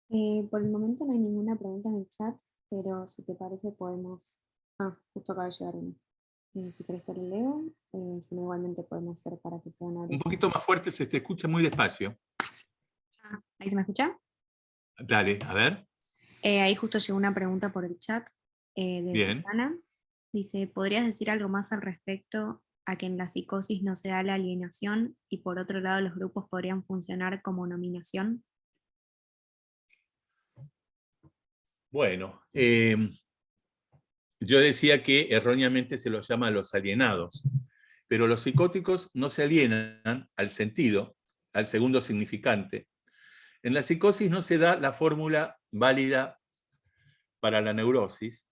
Por el momento no hay ninguna pregunta en el chat, pero si te parece podemos... Ah, justo acaba de llegar uno. Si querés te lo leo, si no igualmente podemos hacer para que puedan abrir. Un poquito más fuerte, se te escucha muy despacio. Ah, ¿ahí se me escucha? Dale, a ver. Ahí justo llegó una pregunta por el chat de Bien. Susana. Dice, ¿podrías decir algo más al respecto a que en la psicosis no se da la alienación y por otro lado los grupos podrían funcionar como nominación? Bueno, yo decía que erróneamente se los llama los alienados, pero los psicóticos no se alienan al sentido, al segundo significante. En la psicosis no se da la fórmula válida para la neurosis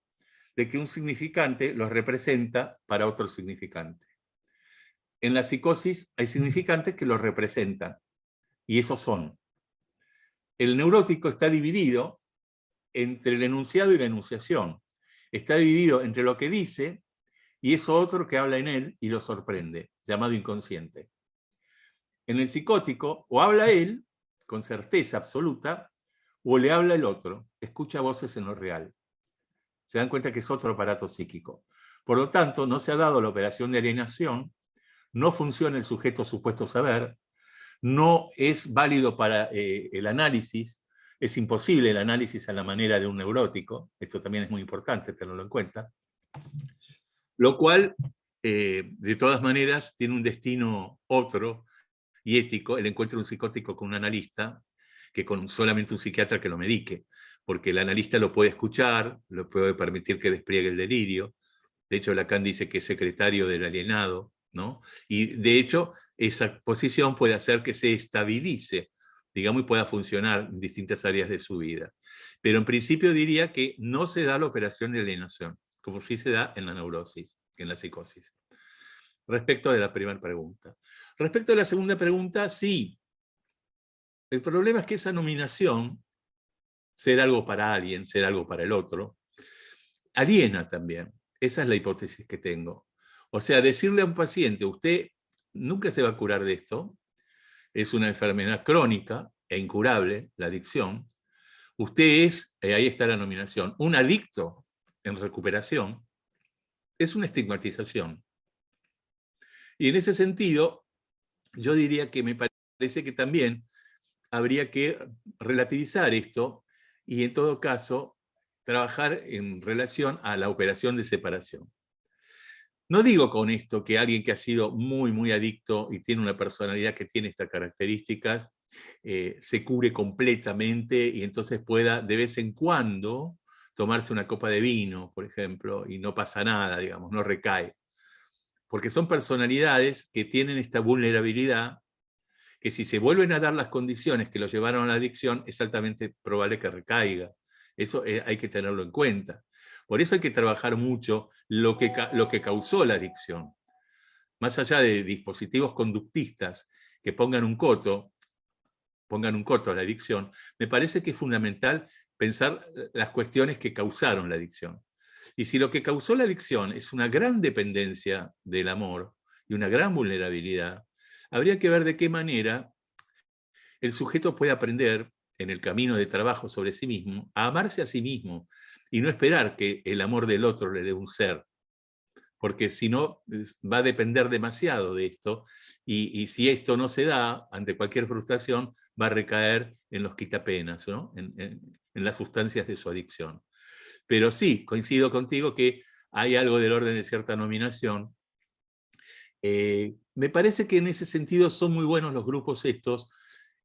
de que un significante los representa para otro significante. En la psicosis hay significantes que los representan, y esos son. El neurótico está dividido entre el enunciado y la enunciación. Está dividido entre lo que dice y eso otro que habla en él y lo sorprende, llamado inconsciente. En el psicótico, o habla él, con certeza absoluta, o le habla el otro, escucha voces en lo real. Se dan cuenta que es otro aparato psíquico. Por lo tanto, no se ha dado la operación de alienación, no funciona el sujeto supuesto saber, no es válido para el análisis, es imposible el análisis a la manera de un neurótico, esto también es muy importante tenerlo en cuenta, lo cual, de todas maneras, tiene un destino otro y ético, el encuentro de un psicótico con un analista, que con solamente un psiquiatra que lo medique, porque el analista lo puede escuchar, lo puede permitir que despliegue el delirio. De hecho, Lacan dice que es secretario del alienado, ¿no? Y de hecho, esa posición puede hacer que se estabilice, digamos, y pueda funcionar en distintas áreas de su vida. Pero en principio diría que no se da la operación de alienación, como sí se da en la neurosis, en la psicosis. Respecto de la primera pregunta. Respecto a la segunda pregunta, sí. El problema es que esa nominación, ser algo para alguien, ser algo para el otro, aliena también. Esa es la hipótesis que tengo. O sea, decirle a un paciente, usted nunca se va a curar de esto, es una enfermedad crónica e incurable, la adicción, usted es, ahí está la nominación, un adicto en recuperación, es una estigmatización. Y en ese sentido, yo diría que me parece que también habría que relativizar esto y en todo caso trabajar en relación a la operación de separación. No digo con esto que alguien que ha sido muy, muy adicto y tiene una personalidad que tiene estas características, se cure completamente y entonces pueda de vez en cuando tomarse una copa de vino, por ejemplo, y no pasa nada, digamos, no recae. Porque son personalidades que tienen esta vulnerabilidad que si se vuelven a dar las condiciones que lo llevaron a la adicción, es altamente probable que recaiga. Eso hay que tenerlo en cuenta. Por eso hay que trabajar mucho lo que causó la adicción. Más allá de dispositivos conductistas que pongan un coto a la adicción, me parece que es fundamental pensar las cuestiones que causaron la adicción. Y si lo que causó la adicción es una gran dependencia del amor y una gran vulnerabilidad, habría que ver de qué manera el sujeto puede aprender en el camino de trabajo sobre sí mismo a amarse a sí mismo y no esperar que el amor del otro le dé un ser, porque si no va a depender demasiado de esto y si esto no se da, ante cualquier frustración, va a recaer en los quitapenas, ¿no? en las sustancias de su adicción. Pero sí, coincido contigo que hay algo del orden de cierta nominación. Me parece que en ese sentido son muy buenos los grupos estos,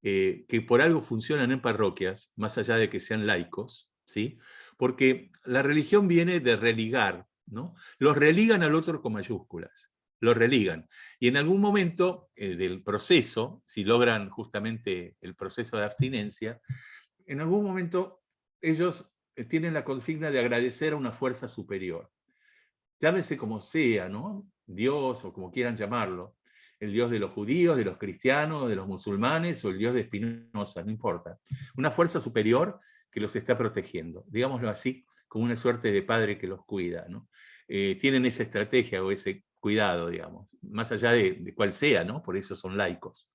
que por algo funcionan en parroquias, más allá de que sean laicos, ¿sí? Porque la religión viene de religar, ¿no? Los religan al otro con mayúsculas, los religan. Y en algún momento del proceso, si logran justamente el proceso de abstinencia, en algún momento ellos tienen la consigna de agradecer a una fuerza superior. Llámese como sea, ¿no? Dios o como quieran llamarlo. El Dios de los judíos, de los cristianos, de los musulmanes o el Dios de Spinoza, no importa. Una fuerza superior que los está protegiendo, digámoslo así, como una suerte de padre que los cuida, ¿no? Tienen esa estrategia o ese cuidado, digamos, más allá de cuál sea, ¿no? Por eso son laicos.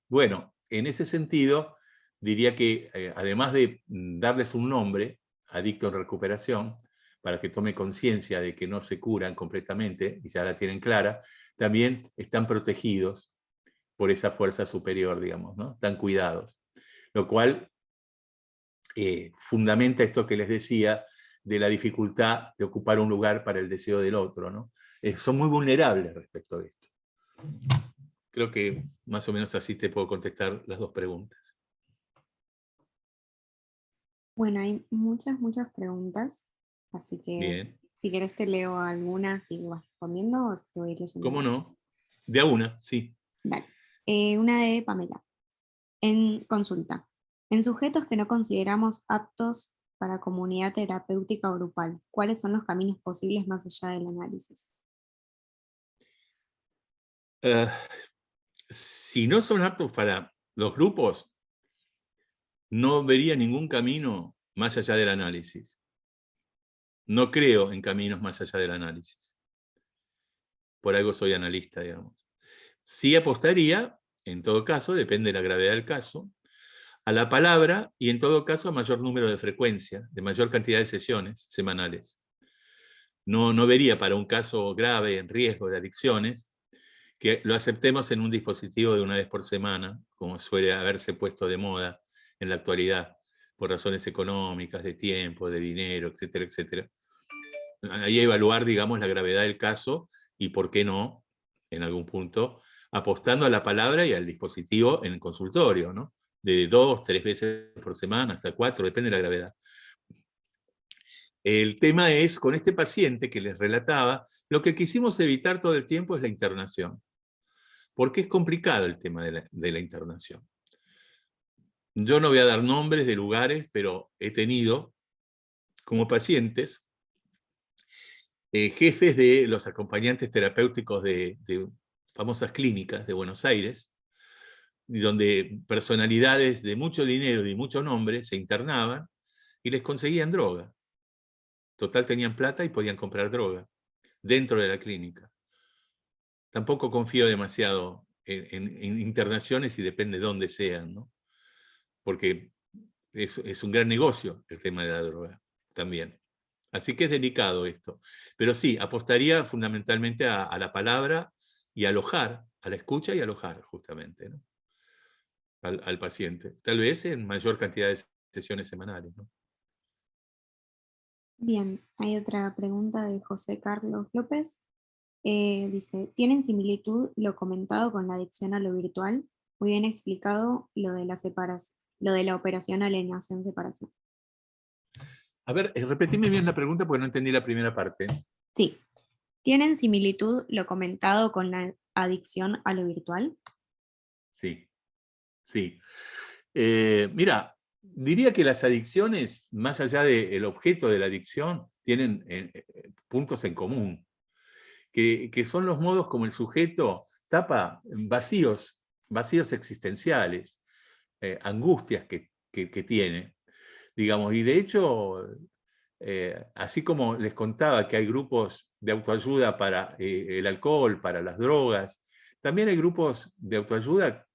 Bueno, en ese sentido, diría que además de darles un nombre, adicto en recuperación, para que tome conciencia de que no se curan completamente, y ya la tienen clara, también están protegidos por esa fuerza superior, digamos, ¿no? Están cuidados. Lo cual fundamenta esto que les decía de la dificultad de ocupar un lugar para el deseo del otro, ¿no? Son muy vulnerables respecto a esto. Creo que más o menos así te puedo contestar las dos preguntas. Bueno, hay muchas, muchas preguntas, así que Bien. Si querés te leo algunas y vas respondiendo o te voy a ir leyendo. ¿Cómo no? De a una, sí. Dale. Una de Pamela. En consulta. En sujetos que no consideramos aptos para comunidad terapéutica o grupal, ¿cuáles son los caminos posibles más allá del análisis? Eh, si no son aptos para los grupos, no vería ningún camino más allá del análisis. No creo en caminos más allá del análisis. Por algo soy analista, digamos. Sí apostaría, en todo caso, depende de la gravedad del caso, a la palabra y en todo caso a mayor número de frecuencia, de mayor cantidad de sesiones semanales. No vería para un caso grave en riesgo de adicciones que lo aceptemos en un dispositivo de una vez por semana, como suele haberse puesto de moda en la actualidad, por razones económicas, de tiempo, de dinero, etcétera, etcétera. Ahí evaluar, digamos, la gravedad del caso y por qué no, en algún punto, apostando a la palabra y al dispositivo en el consultorio, ¿no? De 2, 3 veces por semana, hasta 4, depende de la gravedad. El tema es, con este paciente que les relataba, lo que quisimos evitar todo el tiempo es la internación. Porque es complicado el tema de la internación. Yo no voy a dar nombres de lugares, pero he tenido como pacientes jefes de los acompañantes terapéuticos de famosas clínicas de Buenos Aires, donde personalidades de mucho dinero y mucho nombre se internaban y les conseguían droga. Total, tenían plata y podían comprar droga dentro de la clínica. Tampoco confío demasiado en internaciones y depende de dónde sean, ¿no? Porque es un gran negocio el tema de la droga también. Así que es delicado esto. Pero sí, apostaría fundamentalmente a la palabra y alojar, a la escucha y alojar justamente, ¿no? Al paciente. Tal vez en mayor cantidad de sesiones semanales, ¿no? Bien, hay otra pregunta de José Carlos López. Dice, ¿tienen similitud lo comentado con la adicción a lo virtual? Muy bien explicado lo de lo de la operación alienación-separación. A ver, repetime bien la pregunta porque no entendí la primera parte. Sí. ¿Tienen similitud lo comentado con la adicción a lo virtual? Sí, sí. Mira, diría que las adicciones, más allá del objeto de la adicción, tienen puntos en común, que son los modos como el sujeto tapa vacíos existenciales, angustias que tiene, digamos, y de hecho, así como les contaba que hay grupos de autoayuda para el alcohol, para las drogas, también hay grupos de autoayuda,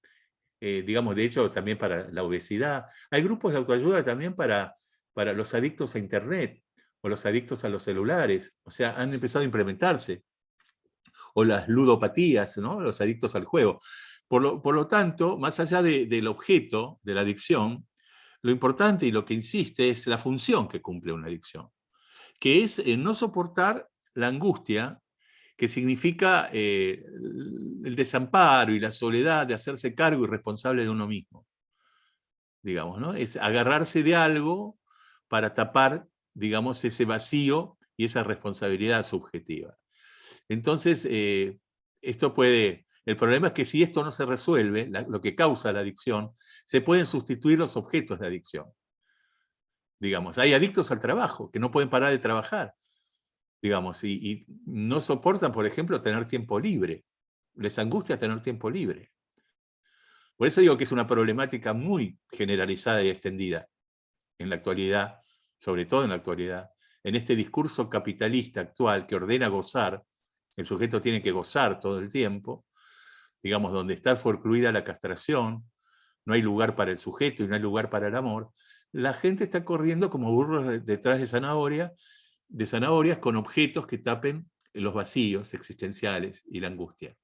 digamos, de hecho, también para la obesidad. Hay grupos de autoayuda también para los adictos a Internet o los adictos a los celulares. O sea, han empezado a implementarse. O las ludopatías, ¿no? Los adictos al juego. Por lo tanto, más allá del objeto de la adicción, lo importante y lo que insiste es la función que cumple una adicción, que es no soportar la angustia, que significa el desamparo y la soledad de hacerse cargo y responsable de uno mismo. Digamos, ¿no? Es agarrarse de algo para tapar, digamos, ese vacío y esa responsabilidad subjetiva. Entonces, esto puede... El problema es que si esto no se resuelve, lo que causa la adicción, se pueden sustituir los objetos de adicción. Digamos, hay adictos al trabajo, que no pueden parar de trabajar, digamos, y no soportan, por ejemplo, tener tiempo libre. Les angustia tener tiempo libre. Por eso digo que es una problemática muy generalizada y extendida en la actualidad, sobre todo en la actualidad, en este discurso capitalista actual que ordena gozar. El sujeto tiene que gozar todo el tiempo, digamos, donde está forcluida la castración, no hay lugar para el sujeto y no hay lugar para el amor. La gente está corriendo como burros detrás de zanahorias con objetos que tapen los vacíos existenciales y la angustia.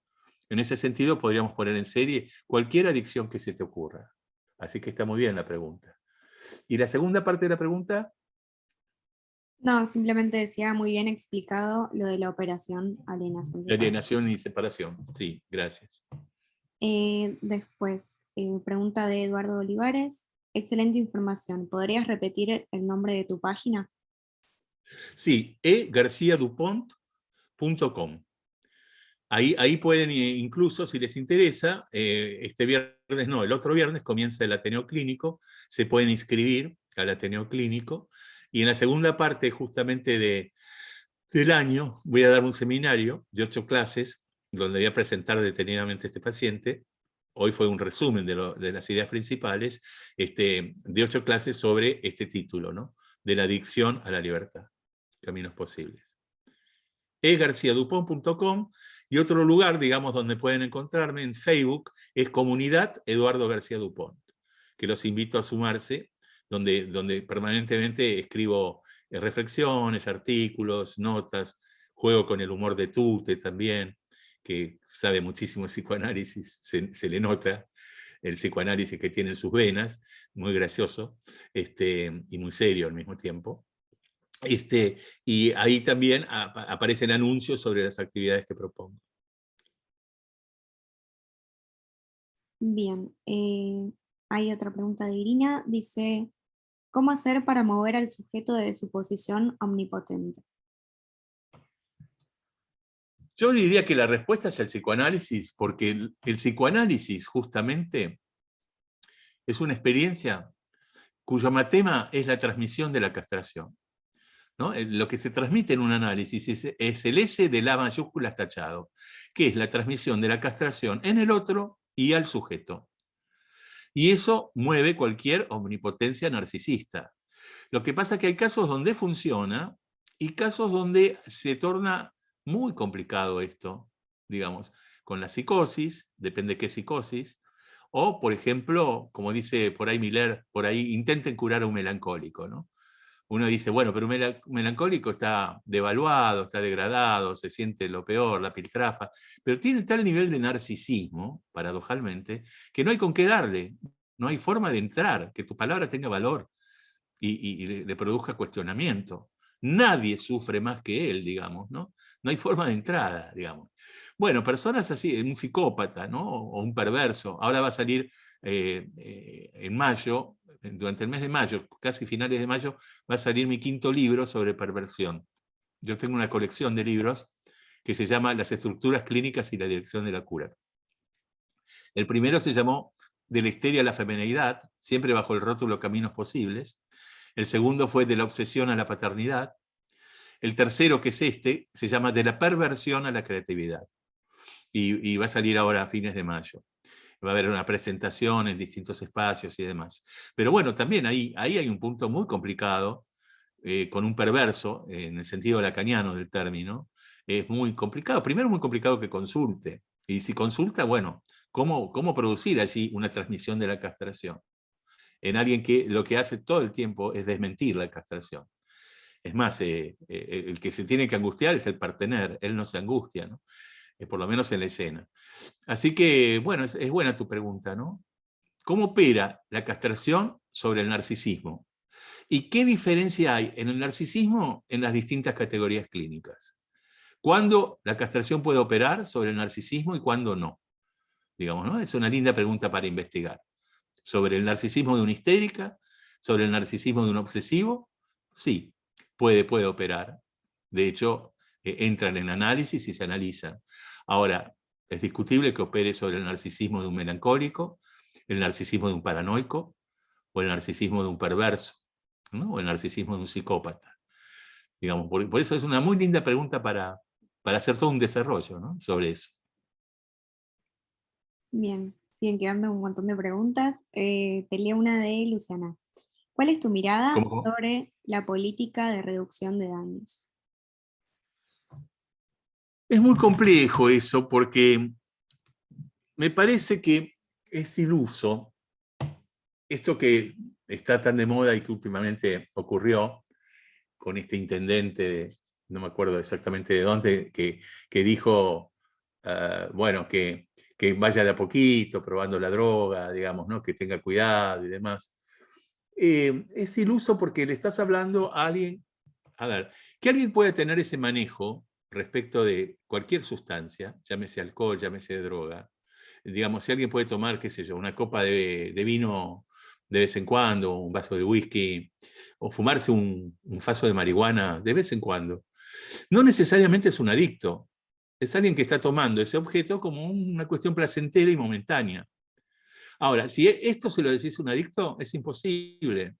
En ese sentido, podríamos poner en serie cualquier adicción que se te ocurra. Así que está muy bien la pregunta. ¿Y la segunda parte de la pregunta? No, simplemente decía muy bien explicado lo de la operación alienación-separación. Alienación y separación. Sí, gracias. Después, pregunta de Eduardo Olivares. Excelente información. ¿Podrías repetir el nombre de tu página? Sí, egarciadupont.com. Ahí pueden, incluso si les interesa, este viernes, no, el otro viernes comienza el Ateneo Clínico, se pueden inscribir al Ateneo Clínico, y en la segunda parte justamente del año voy a dar un seminario de 8 clases, donde voy a presentar detenidamente a este paciente. Hoy fue un resumen de las ideas principales, de 8 clases sobre este título, ¿no? De la adicción a la libertad, caminos posibles. egarciadupont.com, y otro lugar, digamos, donde pueden encontrarme en Facebook es Comunidad Eduardo García Dupont, que los invito a sumarse, donde permanentemente escribo reflexiones, artículos, notas, juego con el humor de Tute también, que sabe muchísimo de psicoanálisis, se le nota el psicoanálisis que tiene en sus venas, muy gracioso, y muy serio al mismo tiempo. Y ahí también aparecen anuncios sobre las actividades que propongo. Bien, hay otra pregunta de Irina, dice, ¿cómo hacer para mover al sujeto de su posición omnipotente? Yo diría que la respuesta es el psicoanálisis, porque el psicoanálisis justamente es una experiencia cuyo matema es la transmisión de la castración, ¿no? Lo que se transmite en un análisis es el S de la mayúscula tachado, que es la transmisión de la castración en el otro y al sujeto. Y eso mueve cualquier omnipotencia narcisista. Lo que pasa es que hay casos donde funciona y casos donde se torna muy complicado esto, digamos, con la psicosis, depende qué psicosis, o, por ejemplo, como dice por ahí Miller, por ahí intenten curar a un melancólico, ¿no? Uno dice, bueno, pero un melancólico está devaluado, está degradado, se siente lo peor, la piltrafa, pero tiene tal nivel de narcisismo, paradojalmente, que no hay con qué darle, no hay forma de entrar, que tu palabra tenga valor y le produzca cuestionamiento. Nadie sufre más que él, digamos, ¿no? No hay forma de entrada, digamos. Bueno, personas así, un psicópata, ¿no? O un perverso. Ahora va a salir en mayo, durante el mes de mayo, casi finales de mayo, va a salir mi 5º libro sobre perversión. Yo tengo una colección de libros que se llama Las estructuras clínicas y la dirección de la cura. El primero se llamó De la histeria a la femineidad, siempre bajo el rótulo Caminos Posibles. El segundo fue De la obsesión a la paternidad. El tercero, que es se llama De la perversión a la creatividad. Y va a salir ahora a fines de mayo. Va a haber una presentación en distintos espacios y demás. Pero bueno, también ahí hay un punto muy complicado, con un perverso, en el sentido lacaniano del término. Es muy complicado. Primero, muy complicado que consulte. Y si consulta, bueno, ¿cómo producir allí una transmisión de la castración? En alguien que lo que hace todo el tiempo es desmentir la castración. Es más, el que se tiene que angustiar es el partener, él no se angustia, ¿no? Por lo menos en la escena. Así que, bueno, es buena tu pregunta, ¿no? ¿Cómo opera la castración sobre el narcisismo? ¿Y qué diferencia hay en el narcisismo en las distintas categorías clínicas? ¿Cuándo la castración puede operar sobre el narcisismo y cuándo no? Digamos, ¿no? Es una linda pregunta para investigar. ¿Sobre el narcisismo de una histérica? ¿Sobre el narcisismo de un obsesivo? Sí, puede operar. De hecho, entran en análisis y se analizan. Ahora, es discutible que opere sobre el narcisismo de un melancólico, el narcisismo de un paranoico, o el narcisismo de un perverso, ¿no? O el narcisismo de un psicópata. Digamos, por eso es una muy linda pregunta para hacer todo un desarrollo, ¿no? Sobre eso. Bien, siguen quedando un montón de preguntas. Te leo una de Luciana. ¿Cuál es tu mirada ¿Cómo? sobre la política de reducción de daños? Es muy complejo eso, porque me parece que es iluso esto que está tan de moda y que últimamente ocurrió con este intendente, no me acuerdo exactamente de dónde, que dijo, bueno, que vaya de a poquito probando la droga, digamos, ¿no? Que tenga cuidado y demás. Es iluso porque le estás hablando a alguien, a ver, que alguien puede tener ese manejo respecto de cualquier sustancia, llámese alcohol, llámese droga. Digamos, si alguien puede tomar, qué sé yo, una copa de vino de vez en cuando, un vaso de whisky, o fumarse un faso de marihuana de vez en cuando, no necesariamente es un adicto. Es alguien que está tomando ese objeto como una cuestión placentera y momentánea. Ahora, si esto se lo decís a un adicto, es imposible.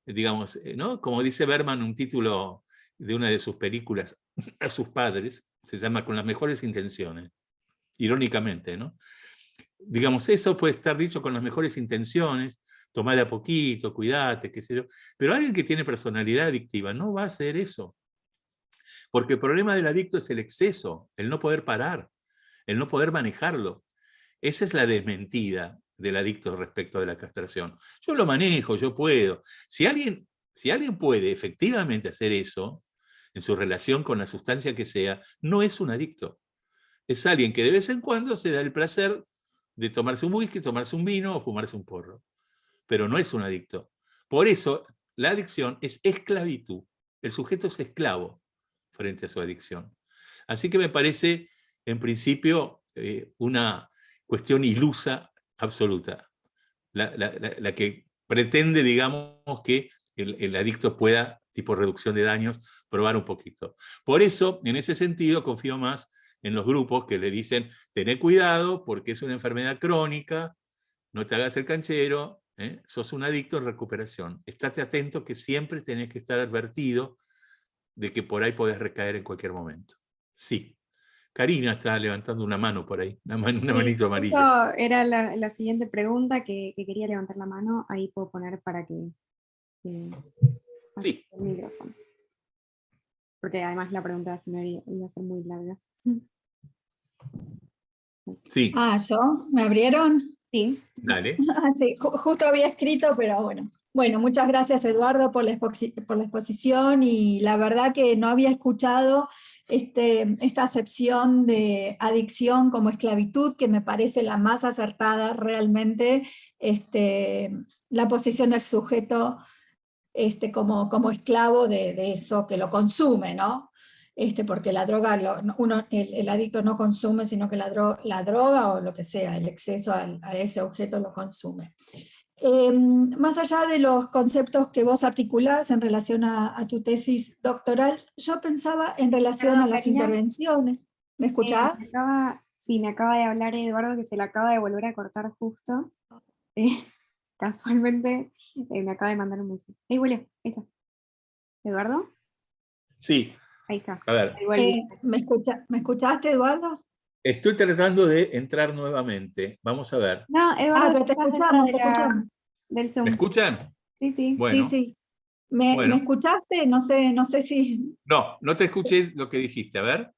Digamos, ¿no? Como dice Berman, un título de una de sus películas a sus padres, se llama Con las mejores intenciones, irónicamente, ¿no? Digamos, eso puede estar dicho con las mejores intenciones, tomá de a poquito, cuídate, qué sé yo, pero alguien que tiene personalidad adictiva no va a hacer eso, porque el problema del adicto es el exceso, el no poder parar, el no poder manejarlo. Esa es la desmentida del adicto respecto de la castración. Yo lo manejo, yo puedo. Si alguien puede efectivamente hacer eso, en su relación con la sustancia que sea, no es un adicto. Es alguien que de vez en cuando se da el placer de tomarse un whisky, tomarse un vino o fumarse un porro. Pero no es un adicto. Por eso, la adicción es esclavitud. El sujeto es esclavo frente a su adicción. Así que me parece, en principio, una cuestión ilusa absoluta. La que pretende, digamos, que el adicto pueda, tipo reducción de daños, probar un poquito. Por eso, en ese sentido, confío más en los grupos que le dicen, tené cuidado porque es una enfermedad crónica, no te hagas el canchero, sos un adicto en recuperación. Estate atento que siempre tenés que estar advertido de que por ahí podés recaer en cualquier momento. Sí. Karina está levantando una mano por ahí, una Sí, manito justo amarilla. era la siguiente pregunta que quería levantar la mano. Ahí puedo poner para que Sí. el micrófono. Porque además la pregunta si no iba a ser muy larga. Sí, Ah, ¿yo? ¿Me abrieron? Sí. dale. Ah, sí, justo había escrito, pero bueno. Bueno, muchas gracias Eduardo por la exposición y la verdad que no había escuchado esta acepción de adicción como esclavitud, que me parece la más acertada realmente, la posición del sujeto como esclavo de eso que lo consume, ¿no? Porque la droga, el adicto no consume, sino que la droga o lo que sea, el exceso a ese objeto lo consume. Más allá de los conceptos que vos articulás en relación a tu tesis doctoral, yo pensaba en relación Perdón, a las Karina. intervenciones. ¿Me escuchás? Sí, me acaba de hablar Eduardo, que se le acaba de volver a cortar justo. Casualmente me acaba de mandar un mensaje. Ahí vuelve, ahí está. ¿Eduardo? Sí, Ahí está. a ver. Ahí volví. ¿Me escuchaste, Eduardo? Estoy tratando de entrar nuevamente. Vamos a ver. No, Eduardo, Pero ya estás dentro te escuchamos. del ¿Me Zoom. escuchan? Sí, sí. Sí, Bueno, sí. ¿Me bueno. escuchaste? No sé si... No te escuché lo que dijiste. A ver.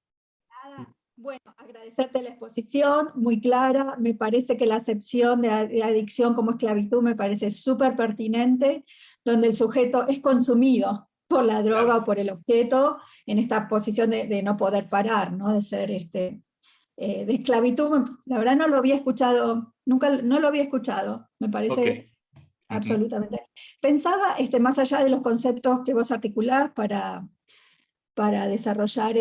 Bueno, agradecerte la exposición, muy clara. Me parece que la acepción de adicción como esclavitud me parece súper pertinente, donde el sujeto es consumido por la droga Claro. o por el objeto, en esta posición de no poder parar, ¿no? De ser de esclavitud. La verdad no lo había escuchado, nunca no lo había escuchado, me Ok. parece absolutamente. Pensaba, más allá de los conceptos que vos articulás para desarrollar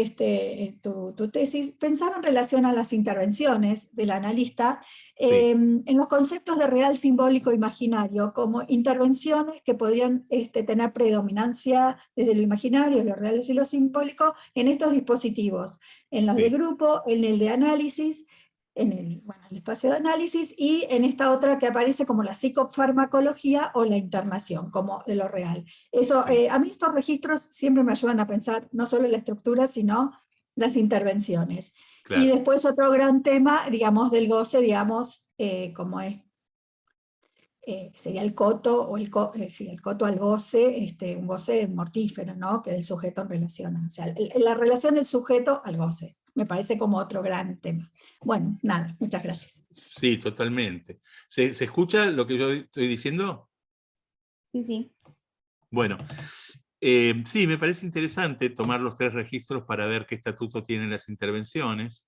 tu tesis, pensaba en relación a las intervenciones del analista, Sí, en los conceptos de real, simbólico, imaginario, como intervenciones que podrían tener predominancia desde lo imaginario, lo real y lo simbólico, en estos dispositivos, en los de sí. grupo, en el de análisis, en el espacio de análisis, y en esta otra que aparece como la psicofarmacología o la internación, como de lo real. Eso, Sí, a mí estos registros siempre me ayudan a pensar no solo en la estructura, sino las intervenciones. Y claro. después otro gran tema, digamos, del goce, digamos, como es, sería el coto, o sí, el coto al goce, un goce mortífero, ¿no? Que del sujeto en relación, o sea, la relación del sujeto al goce. Me parece como otro gran tema. Bueno, nada, muchas gracias. Sí, totalmente. ¿Se escucha lo que yo estoy diciendo? Sí, sí. Bueno, sí, me parece interesante tomar los 3 registros para ver qué estatuto tienen las intervenciones.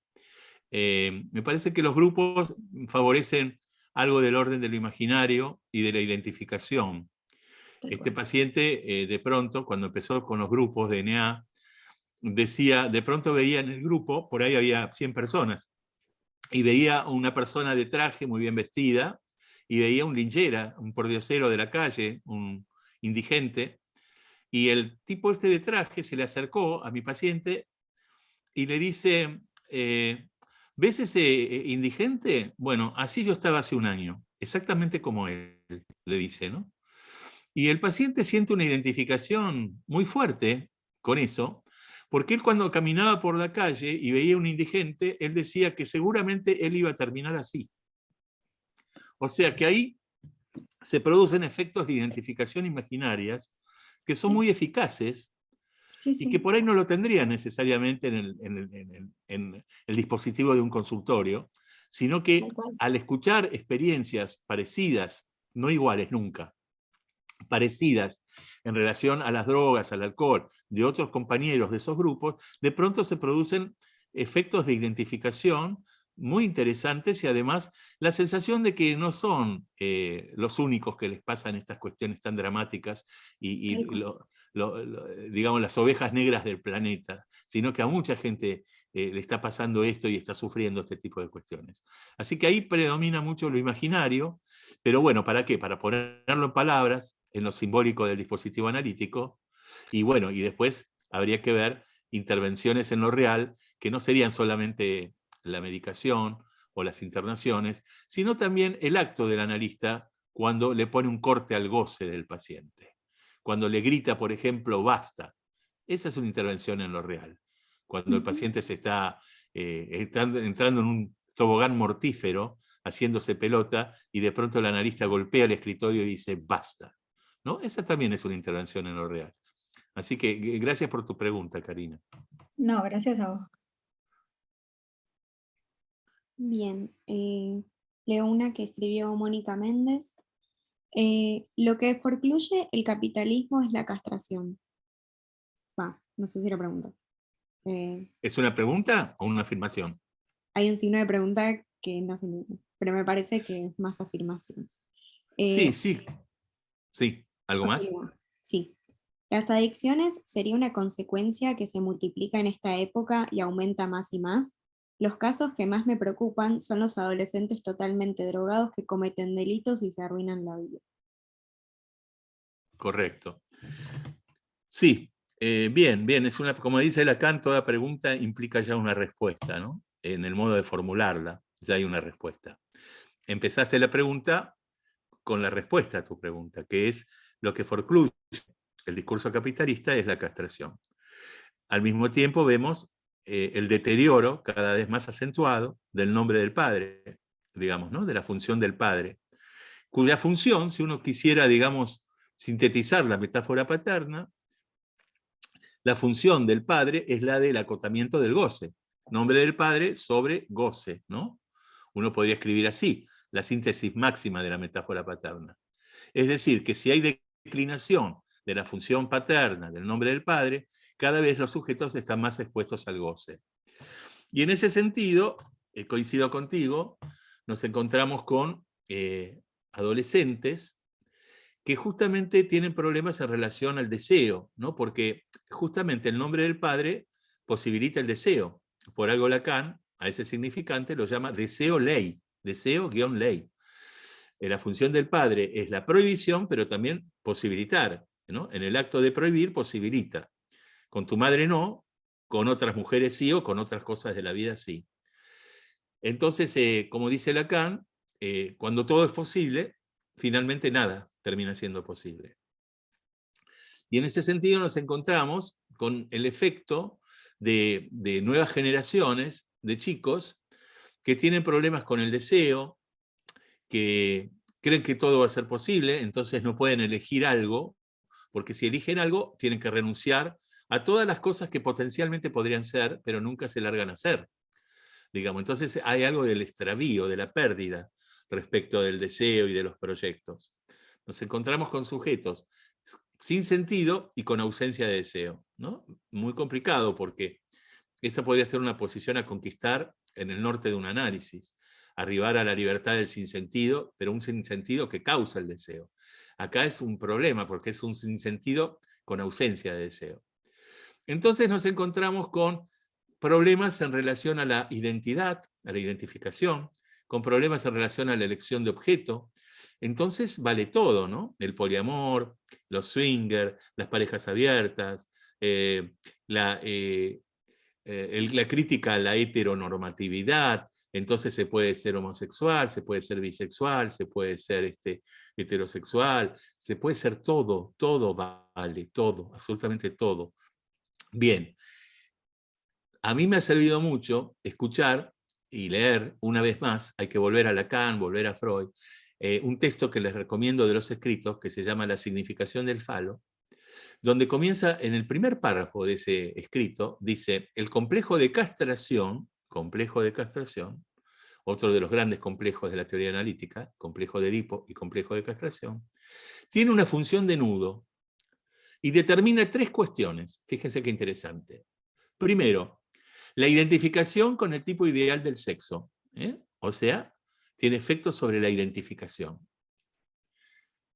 Me parece que los grupos favorecen algo del orden de lo imaginario y de la identificación. Este paciente, de pronto, cuando empezó con los grupos de NA, decía, de pronto veía en el grupo, por ahí había 100 personas, y veía una persona de traje muy bien vestida, y veía un linchera, un pordiosero de la calle, un indigente, y el tipo este de traje se le acercó a mi paciente y le dice, ¿ves ese indigente? Bueno, así yo estaba hace un año, exactamente como él, le dice, ¿no? Y el paciente siente una identificación muy fuerte con eso, porque él cuando caminaba por la calle y veía un indigente, él decía que seguramente él iba a terminar así. O sea que ahí se producen efectos de identificación imaginarias que son muy eficaces Sí, y que sí, por ahí no lo tendrían necesariamente en el dispositivo de un consultorio, sino que tal cual. al escuchar experiencias parecidas, no iguales nunca, parecidas en relación a las drogas, al alcohol, de otros compañeros de esos grupos, de pronto se producen efectos de identificación muy interesantes y además la sensación de que no son los únicos que les pasan estas cuestiones tan dramáticas y Tal cual. digamos, las ovejas negras del planeta, sino que a mucha gente le está pasando esto y está sufriendo este tipo de cuestiones. Así que ahí predomina mucho lo imaginario, pero bueno, ¿para qué? Para ponerlo en palabras, en lo simbólico del dispositivo analítico, y bueno, y después habría que ver intervenciones en lo real, que no serían solamente la medicación o las internaciones, sino también el acto del analista cuando le pone un corte al goce del paciente. Cuando le grita, por ejemplo, basta. Esa es una intervención en lo real. Cuando el paciente se está entrando en un tobogán mortífero, haciéndose pelota, y de pronto el analista golpea el escritorio y dice basta. ¿No? Esa también es una intervención en lo real. Así que gracias por tu pregunta, Karina. No, gracias a vos. Bien, leo una que escribió Mónica Méndez. Lo que forcluye el capitalismo es la castración. No sé si la pregunta. ¿Es una pregunta o una afirmación? Hay un signo de pregunta que no se entiende, pero me parece que es más afirmación. Sí, Eh, sí, sí. ¿Algo más? Continúa. Sí. Las adicciones sería una consecuencia que se multiplica en esta época y aumenta más y más. Los casos que más me preocupan son los adolescentes totalmente drogados que cometen delitos y se arruinan la vida. Correcto. Sí, bien, bien. Es una, como dice Lacan, toda pregunta implica ya una respuesta, ¿no? En el modo de formularla, ya hay una respuesta. Empezaste la pregunta con la respuesta a tu pregunta, que es lo que forcluye el discurso capitalista es la castración. Al mismo tiempo vemos el deterioro cada vez más acentuado del nombre del padre, digamos, ¿no? De la función del padre, cuya función, si uno quisiera, digamos, sintetizar la metáfora paterna, la función del padre es la del acotamiento del goce. Nombre del padre sobre goce, ¿no? Uno podría escribir así, la síntesis máxima de la metáfora paterna. Es decir, que si hay declinación de la función paterna del nombre del padre, cada vez los sujetos están más expuestos al goce. Y en ese sentido, coincido contigo, nos encontramos con adolescentes que justamente tienen problemas en relación al deseo, ¿no? Porque justamente el nombre del padre posibilita el deseo. Por algo Lacan, a ese significante, lo llama deseo-ley, deseo-ley. La función del padre es la prohibición, pero también posibilitar, ¿no? En el acto de prohibir, posibilita. Con tu madre no, con otras mujeres sí, o con otras cosas de la vida sí. Entonces, como dice Lacan, cuando todo es posible, finalmente nada termina siendo posible. Y en ese sentido nos encontramos con el efecto de nuevas generaciones de chicos que tienen problemas con el deseo, que creen que todo va a ser posible, entonces no pueden elegir algo, porque si eligen algo, tienen que renunciar a todas las cosas que potencialmente podrían ser, pero nunca se largan a hacer. Digamos. Entonces hay algo del extravío, de la pérdida respecto del deseo y de los proyectos. Nos encontramos con sujetos sin sentido y con ausencia de deseo, ¿no? Muy complicado porque esa podría ser una posición a conquistar en el norte de un análisis, arribar a la libertad del sinsentido, pero un sinsentido que causa el deseo. Acá es un problema porque es un sinsentido con ausencia de deseo. Entonces nos encontramos con problemas en relación a la identidad, a la identificación, con problemas en relación a la elección de objeto, entonces vale todo, ¿no? El poliamor, los swingers, las parejas abiertas, la crítica a la heteronormatividad. Entonces se puede ser homosexual, se puede ser bisexual, se puede ser heterosexual, se puede ser todo, todo vale, todo, absolutamente todo. Bien, a mí me ha servido mucho escuchar y leer una vez más, hay que volver a Lacan, volver a Freud, un texto que les recomiendo de los escritos que se llama La significación del falo, donde comienza en el primer párrafo de ese escrito, dice, el complejo de castración, otro de los grandes complejos de la teoría analítica, complejo de Edipo y complejo de castración, tiene una función de nudo y determina 3 cuestiones. Fíjense qué interesante. Primero, la identificación con el tipo ideal del sexo, o sea, tiene efectos sobre la identificación.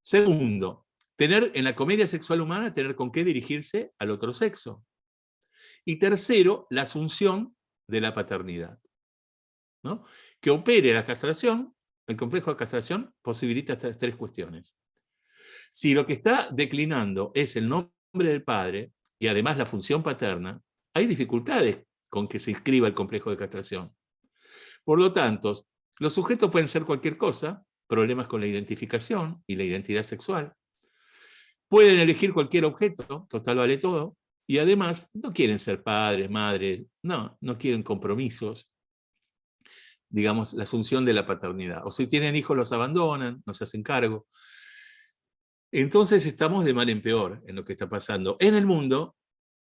Segundo, tener en la comedia sexual humana, tener con qué dirigirse al otro sexo. Y tercero, la asunción de la paternidad, ¿no? Que opere la castración, el complejo de castración posibilita estas 3 cuestiones. Si lo que está declinando es el nombre del padre y además la función paterna, hay dificultades con que se inscriba el complejo de castración. Por lo tanto, los sujetos pueden ser cualquier cosa, problemas con la identificación y la identidad sexual. Pueden elegir cualquier objeto, total vale todo, y además no quieren ser padres, madres, no quieren compromisos, digamos, la asunción de la paternidad. O si tienen hijos los abandonan, no se hacen cargo. Entonces estamos de mal en peor en lo que está pasando en el mundo,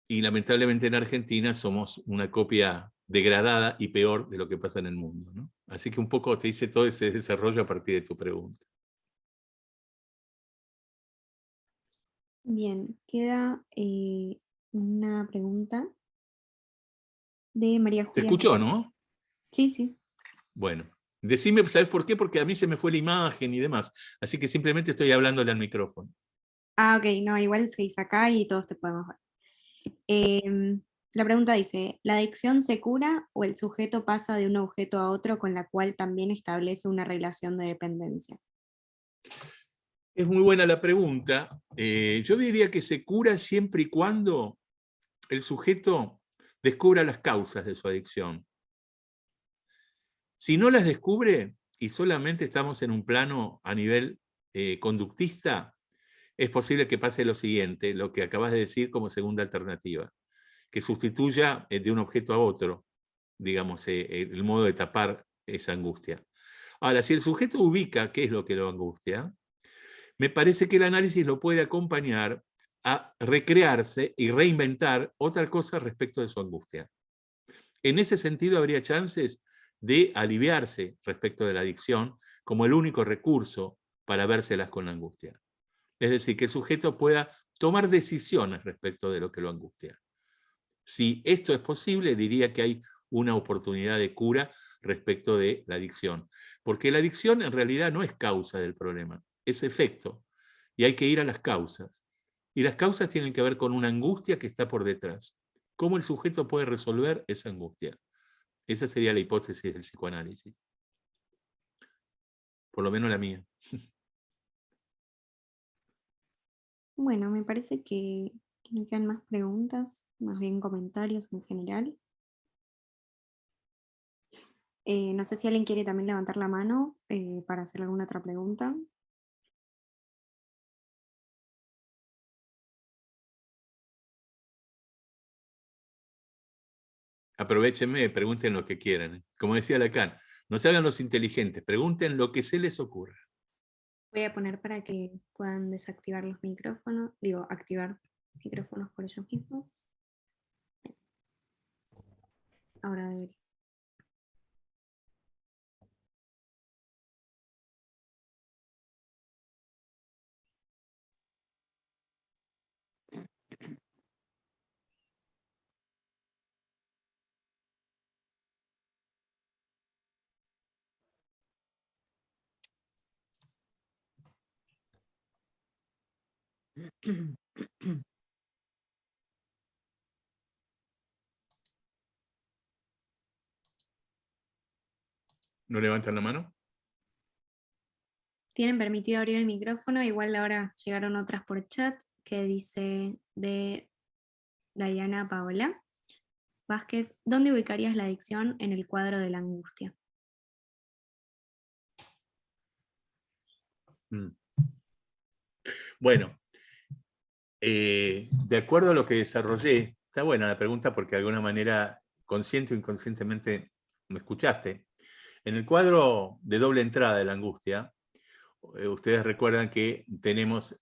y lamentablemente en Argentina somos una copia degradada y peor de lo que pasa en el mundo, ¿no? Así que un poco te hice todo ese desarrollo a partir de tu pregunta. Bien, queda una pregunta de María ¿Te Julia. escuchó, no? Sí, sí. Bueno, decime, ¿sabes por qué? Porque a mí se me fue la imagen y demás. Así que simplemente estoy hablándole al micrófono. Ah, ok, no, igual se dice acá y todos te podemos ver. La pregunta dice, ¿la adicción se cura o el sujeto pasa de un objeto a otro con la cual también establece una relación de dependencia? Es muy buena la pregunta. Yo diría que se cura siempre y cuando el sujeto descubra las causas de su adicción. Si no las descubre y solamente estamos en un plano a nivel conductista, es posible que pase lo siguiente, lo que acabas de decir como segunda alternativa, que sustituya de un objeto a otro, digamos, el modo de tapar esa angustia. Ahora, si el sujeto ubica qué es lo que lo angustia, me parece que el análisis lo puede acompañar a recrearse y reinventar otra cosa respecto de su angustia. En ese sentido, habría chances de aliviarse respecto de la adicción como el único recurso para vérselas con la angustia. Es decir, que el sujeto pueda tomar decisiones respecto de lo que lo angustia. Si esto es posible, diría que hay una oportunidad de cura respecto de la adicción. Porque la adicción en realidad no es causa del problema, es efecto. Y hay que ir a las causas. Y las causas tienen que ver con una angustia que está por detrás. ¿Cómo el sujeto puede resolver esa angustia? Esa sería la hipótesis del psicoanálisis. Por lo menos la mía. Bueno, me parece que no quedan más preguntas, más bien comentarios en general. No sé si alguien quiere también levantar la mano para hacer alguna otra pregunta. Aprovechenme, pregunten lo que quieran. Como decía Lacan, no se hagan los inteligentes, pregunten lo que se les ocurra. Voy a poner para que puedan desactivar los micrófonos, digo, activar micrófonos por ellos mismos. Ahora debería. ¿No levantan la mano? Tienen permitido abrir el micrófono, igual ahora llegaron otras por chat, que dice de Diana Paola Vázquez, ¿dónde ubicarías la adicción en el cuadro de la angustia? Bueno, de acuerdo a lo que desarrollé, está buena la pregunta porque de alguna manera, consciente o inconscientemente, me escuchaste. En el cuadro de doble entrada de la angustia, ustedes recuerdan que tenemos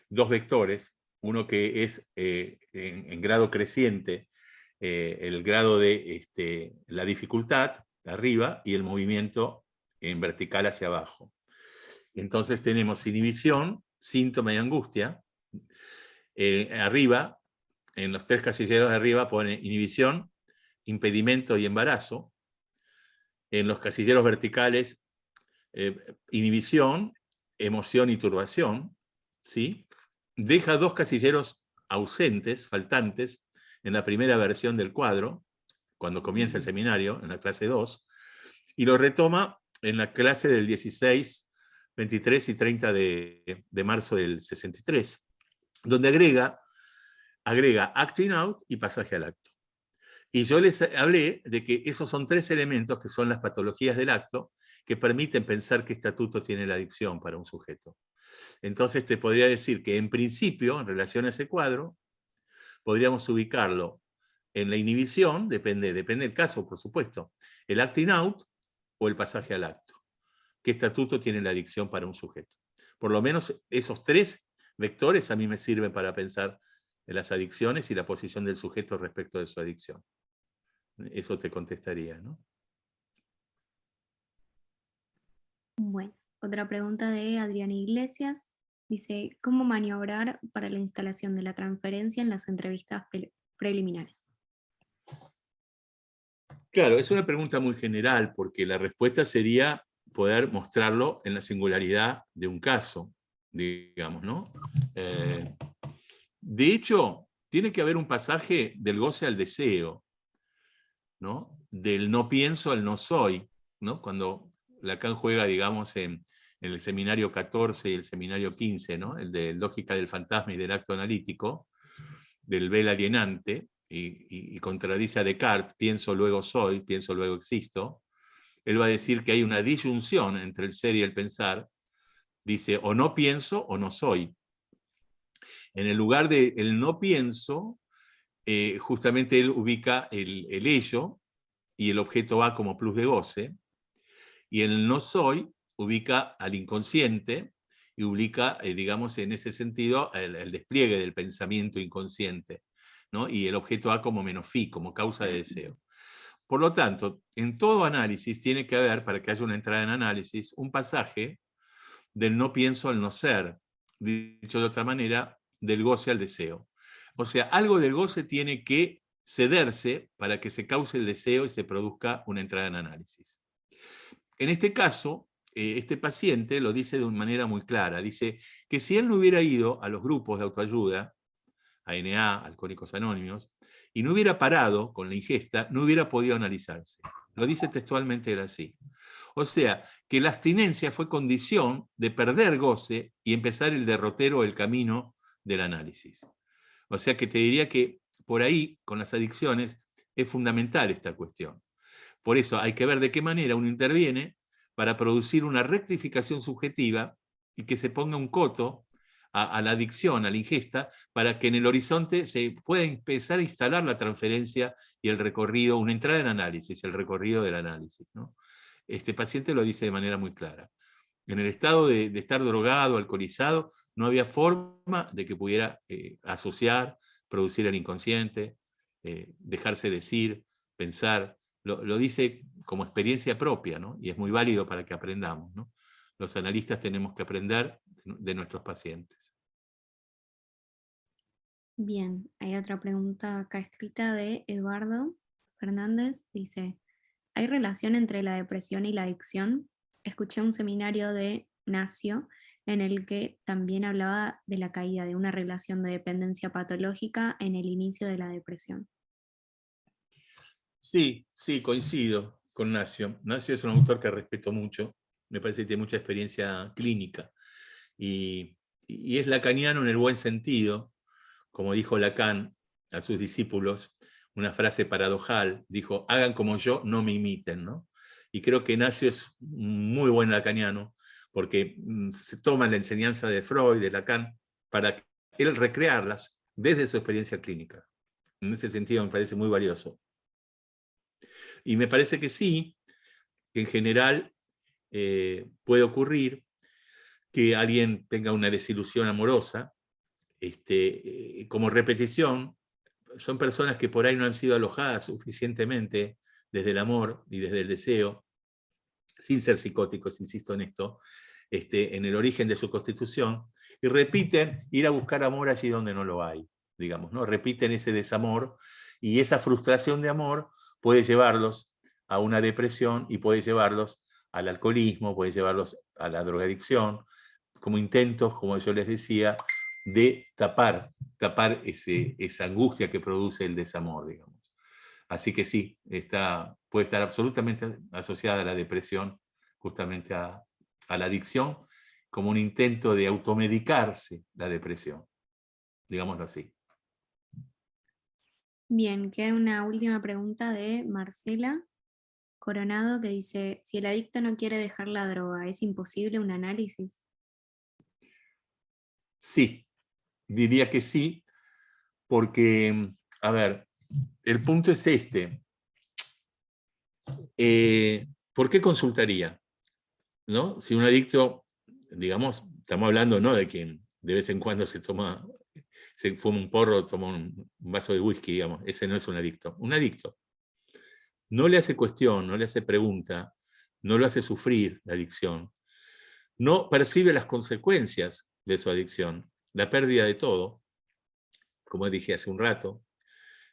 dos vectores, uno que es en grado creciente, el grado de la dificultad arriba y el movimiento en vertical hacia abajo. Entonces tenemos inhibición, síntoma y angustia. Arriba, en los tres casilleros de arriba pone inhibición, impedimento y embarazo. En los casilleros verticales, inhibición, emoción y turbación, ¿sí? Deja dos casilleros ausentes, faltantes, en la primera versión del cuadro, cuando comienza el seminario, en la clase 2, y lo retoma en la clase del 16, 23 y 30 de marzo del 63, donde agrega acting out y pasaje al acto. Y yo les hablé de que esos son tres elementos que son las patologías del acto que permiten pensar qué estatuto tiene la adicción para un sujeto. Entonces te podría decir que en principio, en relación a ese cuadro, podríamos ubicarlo en la inhibición, depende del caso, por supuesto, el acting out o el pasaje al acto. ¿Qué estatuto tiene la adicción para un sujeto? Por lo menos esos tres vectores a mí me sirven para pensar en las adicciones y la posición del sujeto respecto de su adicción. Eso te contestaría, ¿no? Bueno, otra pregunta de Adriana Iglesias. Dice, ¿cómo maniobrar para la instalación de la transferencia en las entrevistas preliminares? Claro, es una pregunta muy general, porque la respuesta sería poder mostrarlo en la singularidad de un caso, digamos, ¿no? De hecho, tiene que haber un pasaje del goce al deseo, ¿no? Del no pienso al no soy, ¿no? Cuando Lacan juega, digamos, en el seminario 14 y el seminario 15, ¿no? El de lógica del fantasma y del acto analítico, del vel alienante, y contradice a Descartes, pienso luego soy, pienso luego existo. Él va a decir que hay una disyunción entre el ser y el pensar. Dice, o no pienso o no soy. En el lugar de el no pienso, justamente él ubica el ello y el objeto A como plus de goce, y en el no soy ubica al inconsciente y ubica, digamos, en ese sentido, el despliegue del pensamiento inconsciente, ¿no? Y el objeto A como menos phi, como causa de deseo. Por lo tanto, en todo análisis tiene que haber, para que haya una entrada en análisis, un pasaje del no pienso al no ser, dicho de otra manera, del goce al deseo. O sea, algo del goce tiene que cederse para que se cause el deseo y se produzca una entrada en análisis. En este caso, este paciente lo dice de una manera muy clara. Dice que si él no hubiera ido a los grupos de autoayuda, ANA, Alcohólicos Anónimos, y no hubiera parado con la ingesta, no hubiera podido analizarse. Lo dice textualmente él así. O sea, que la abstinencia fue condición de perder goce y empezar el derrotero, el camino del análisis. O sea que te diría que por ahí, con las adicciones, es fundamental esta cuestión. Por eso hay que ver de qué manera uno interviene para producir una rectificación subjetiva y que se ponga un coto a la adicción, a la ingesta, para que en el horizonte se pueda empezar a instalar la transferencia y el recorrido, una entrada en análisis, el recorrido del análisis, ¿no? Este paciente lo dice de manera muy clara. En el estado de estar drogado, alcoholizado, no había forma de que pudiera asociar, producir el inconsciente, dejarse decir, pensar. Lo dice como experiencia propia, ¿no? Y es muy válido para que aprendamos, ¿no? Los analistas tenemos que aprender de nuestros pacientes. Bien, hay otra pregunta acá escrita de Eduardo Fernández. Dice, ¿hay relación entre la depresión y la adicción? Escuché un seminario de Nacio en el que también hablaba de la caída de una relación de dependencia patológica en el inicio de la depresión. Sí, coincido con Nacio. Nacio es un autor que respeto mucho me parece que tiene mucha experiencia clínica. Y es lacaniano en el buen sentido, como dijo Lacan a sus discípulos, una frase paradojal, dijo, hagan como yo, no me imiten, ¿no? Y creo que Ignacio es muy buen lacaniano, porque se toma la enseñanza de Freud, de Lacan, para él recrearlas desde su experiencia clínica. En ese sentido me parece muy valioso. Y me parece que sí, que en general puede ocurrir que alguien tenga una desilusión amorosa, como repetición. Son personas que por ahí no han sido alojadas suficientemente desde el amor y desde el deseo, sin ser psicóticos, insisto en esto, en el origen de su constitución, y repiten ir a buscar amor allí donde no lo hay, digamos, ¿no? Repiten ese desamor, y esa frustración de amor puede llevarlos a una depresión y puede llevarlos al alcoholismo, puede llevarlos a la drogadicción, como intentos, como yo les decía, de tapar esa angustia que produce el desamor, digamos. Así que sí, puede estar absolutamente asociada a la depresión, justamente a la adicción, como un intento de automedicarse la depresión, digámoslo así. Bien, queda una última pregunta de Marcela Coronado que dice, si el adicto no quiere dejar la droga, ¿es imposible un análisis? Sí, diría que sí, porque, a ver, el punto es este. ¿Por qué consultaría? ¿No? Si un adicto, digamos, estamos hablando no de quien de vez en cuando se fuma un porro, toma un vaso de whisky, digamos, ese no es un adicto. Un adicto no le hace cuestión, no le hace pregunta, no lo hace sufrir la adicción, no percibe las consecuencias de su adicción, la pérdida de todo, como dije hace un rato,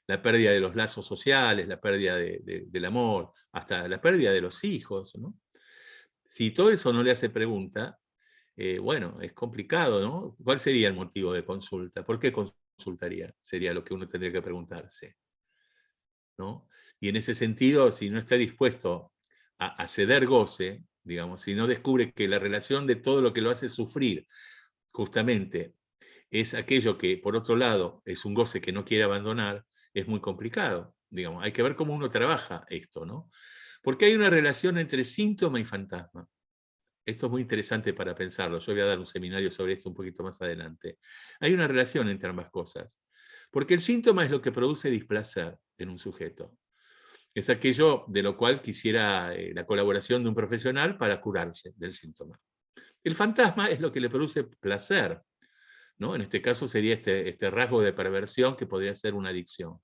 la pérdida de los lazos sociales, la pérdida del amor, hasta la pérdida de los hijos, ¿no? Si todo eso no le hace pregunta, bueno, es complicado, ¿no? ¿Cuál sería el motivo de consulta? ¿Por qué consultaría? Sería lo que uno tendría que preguntarse, ¿no? Y en ese sentido, si no está dispuesto a ceder goce, digamos, si no descubre que la relación de todo lo que lo hace sufrir, justamente, es aquello que, por otro lado, es un goce que no quiere abandonar, es muy complicado, digamos. Hay que ver cómo uno trabaja esto, ¿no? Porque hay una relación entre síntoma y fantasma. Esto es muy interesante para pensarlo. Yo voy a dar un seminario sobre esto un poquito más adelante. Hay una relación entre ambas cosas. Porque el síntoma es lo que produce displacer en un sujeto. Es aquello de lo cual quisiera la colaboración de un profesional para curarse del síntoma. El fantasma es lo que le produce placer, ¿no? En este caso sería este rasgo de perversión que podría ser una adicción.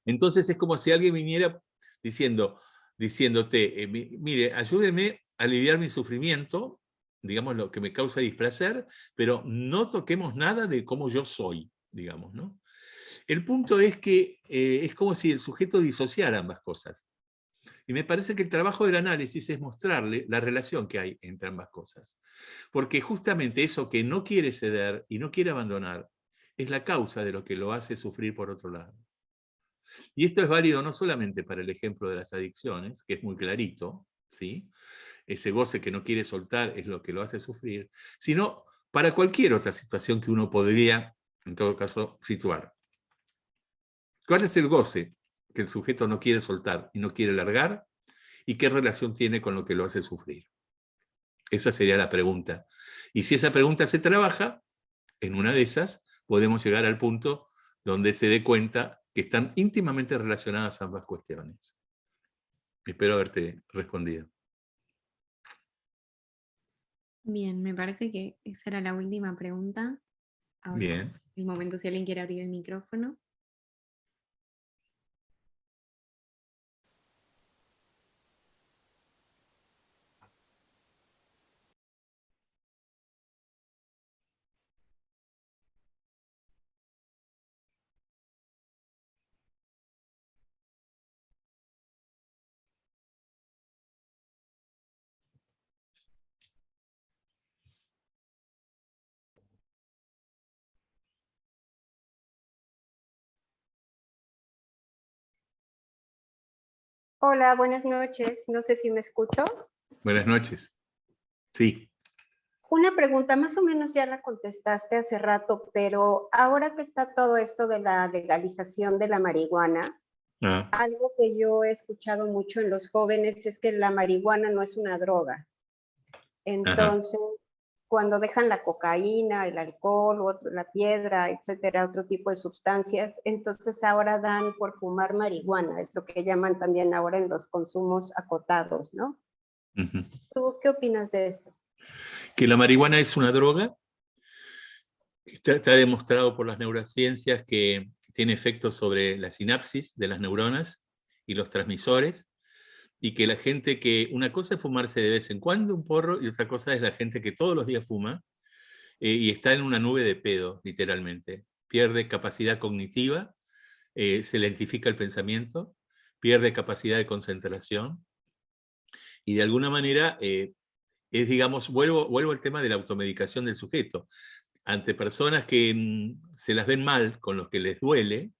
Entonces es como si alguien viniera diciéndote, mire, ayúdeme a aliviar mi sufrimiento, digamos, lo que me causa displacer, pero no toquemos nada de cómo yo soy, digamos, ¿no? El punto es que es como si el sujeto disociara ambas cosas. Y me parece que el trabajo del análisis es mostrarle la relación que hay entre ambas cosas. Porque justamente eso que no quiere ceder y no quiere abandonar es la causa de lo que lo hace sufrir por otro lado. Y esto es válido no solamente para el ejemplo de las adicciones, que es muy clarito, ¿sí? Ese goce que no quiere soltar es lo que lo hace sufrir, sino para cualquier otra situación que uno podría, en todo caso, situar. ¿Cuál es el goce que el sujeto no quiere soltar y no quiere largar? ¿Y qué relación tiene con lo que lo hace sufrir? Esa sería la pregunta. Y si esa pregunta se trabaja, en una de esas podemos llegar al punto donde se dé cuenta que están íntimamente relacionadas ambas cuestiones. Espero haberte respondido. Bien, me parece que esa era la última pregunta. Ahora Bien. es el momento si alguien quiere abrir el micrófono. Hola, buenas noches. No sé si me escucho. Buenas noches. Sí. Una pregunta, más o menos ya la contestaste hace rato, pero ahora que está todo esto de la legalización de la marihuana, algo que yo he escuchado mucho en los jóvenes es que la marihuana no es una droga. Entonces, cuando dejan la cocaína, el alcohol, la piedra, etcétera, otro tipo de sustancias, entonces ahora dan por fumar marihuana, es lo que llaman también ahora en los consumos acotados, ¿no? ¿Tú qué opinas de esto? Que la marihuana es una droga. Está demostrado por las neurociencias que tiene efectos sobre la sinapsis de las neuronas y los transmisores, y que la gente que, una cosa es fumarse de vez en cuando un porro, y otra cosa es la gente que todos los días fuma, y está en una nube de pedo, literalmente. Pierde capacidad cognitiva, se lentifica el pensamiento, pierde capacidad de concentración, y de alguna manera es, digamos, vuelvo al tema de la automedicación del sujeto. Ante personas que se las ven mal, con los que les duele,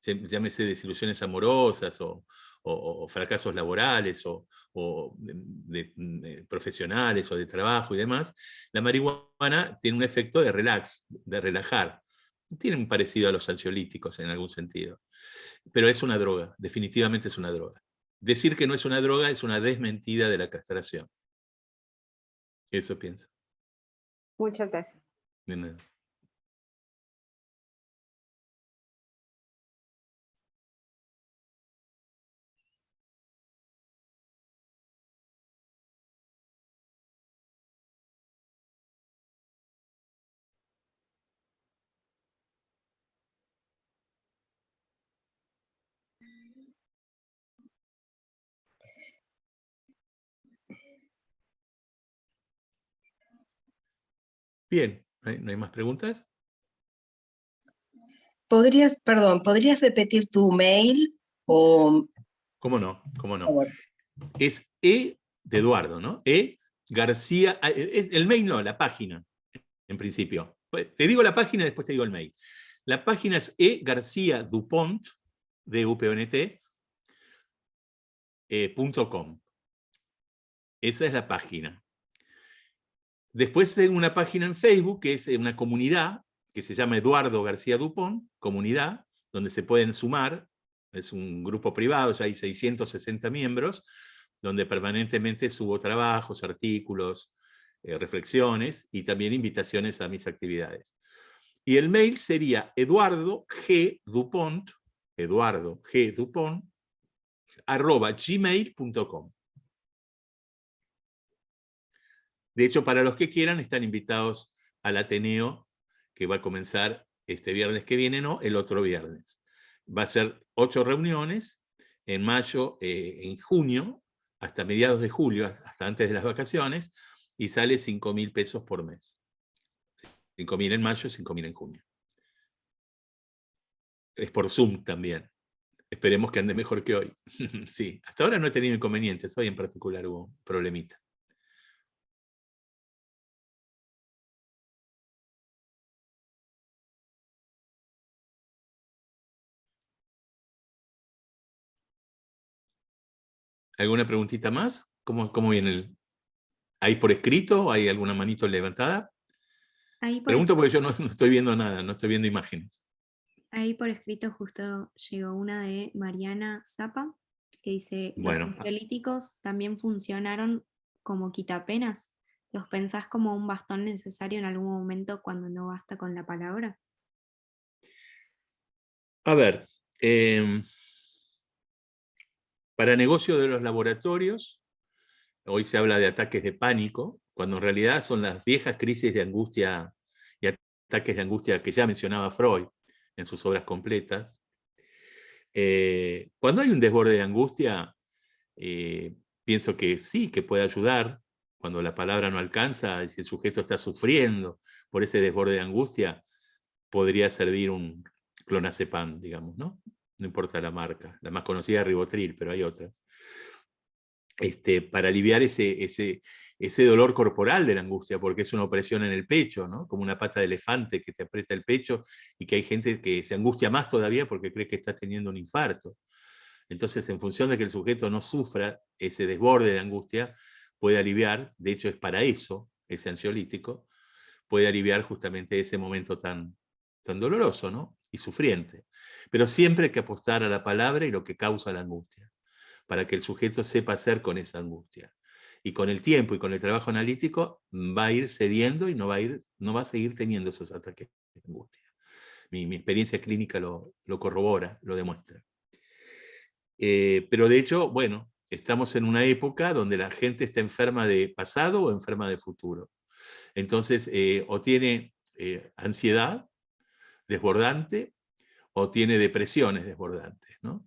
llámese desilusiones amorosas o fracasos laborales o profesionales o de trabajo y demás, la marihuana tiene un efecto de relax, de relajar. Tiene un parecido a los ansiolíticos en algún sentido. Pero es una droga, definitivamente es una droga. Decir que no es una droga es una desmentida de la castración. Eso pienso. Muchas gracias. De nada. Bien, ¿no hay más preguntas? ¿Podrías repetir tu mail? O... ¿Cómo no? ¿Cómo no? Es E de Eduardo, ¿no? E García, el mail no, la página, en principio. Te digo la página y después te digo el mail. La página es E García Dupont, D-U-P-O-N-T, .com. Esa es la página. Después tengo una página en Facebook, que es una comunidad, que se llama Eduardo García Dupont, comunidad, donde se pueden sumar. Es un grupo privado, ya hay 660 miembros, donde permanentemente subo trabajos, artículos, reflexiones y también invitaciones a mis actividades. Y el mail sería eduardogdupont, @gmail.com. De hecho, para los que quieran, están invitados al Ateneo, que va a comenzar este viernes que viene, no, el otro viernes. Va a ser 8 reuniones en mayo, en junio, hasta mediados de julio, hasta antes de las vacaciones, y sale 5.000 pesos por mes. 5.000 en mayo, 5.000 en junio. Es por Zoom también. Esperemos que ande mejor que hoy. Sí, hasta ahora no he tenido inconvenientes, hoy en particular hubo un problemita. ¿Alguna preguntita más? ¿Cómo viene el...? ¿Hay por escrito? ¿Hay alguna manito levantada? Pregunto porque yo no estoy viendo nada, no estoy viendo imágenes. Ahí por escrito justo llegó una de Mariana Zapa, que dice, Bueno. los ansiolíticos también funcionaron como quitapenas. ¿Los pensás como un bastón necesario en algún momento cuando no basta con la palabra? A ver, para negocio de los laboratorios, hoy se habla de ataques de pánico, cuando en realidad son las viejas crisis de angustia y ataques de angustia que ya mencionaba Freud en sus obras completas. Cuando hay un desborde de angustia, pienso que sí, que puede ayudar, cuando la palabra no alcanza y si el sujeto está sufriendo por ese desborde de angustia, podría servir un clonazepam, digamos, ¿no? No importa la marca, la más conocida es Rivotril, pero hay otras. Para aliviar ese dolor corporal de la angustia, porque es una opresión en el pecho, ¿no? Como una pata de elefante que te aprieta el pecho y que hay gente que se angustia más todavía porque cree que está teniendo un infarto. Entonces, en función de que el sujeto no sufra ese desborde de angustia, puede aliviar, de hecho es para eso, ese ansiolítico, puede aliviar justamente ese momento tan doloroso, ¿no? Y sufriente. Pero siempre hay que apostar a la palabra y lo que causa la angustia, para que el sujeto sepa hacer con esa angustia. Y con el tiempo y con el trabajo analítico va a ir cediendo y no va a seguir teniendo esos ataques de angustia. Mi experiencia clínica lo corrobora, lo demuestra. Pero de hecho, bueno, estamos en una época donde la gente está enferma de pasado o enferma de futuro. Entonces, o tiene ansiedad desbordante o tiene depresiones desbordantes, ¿no?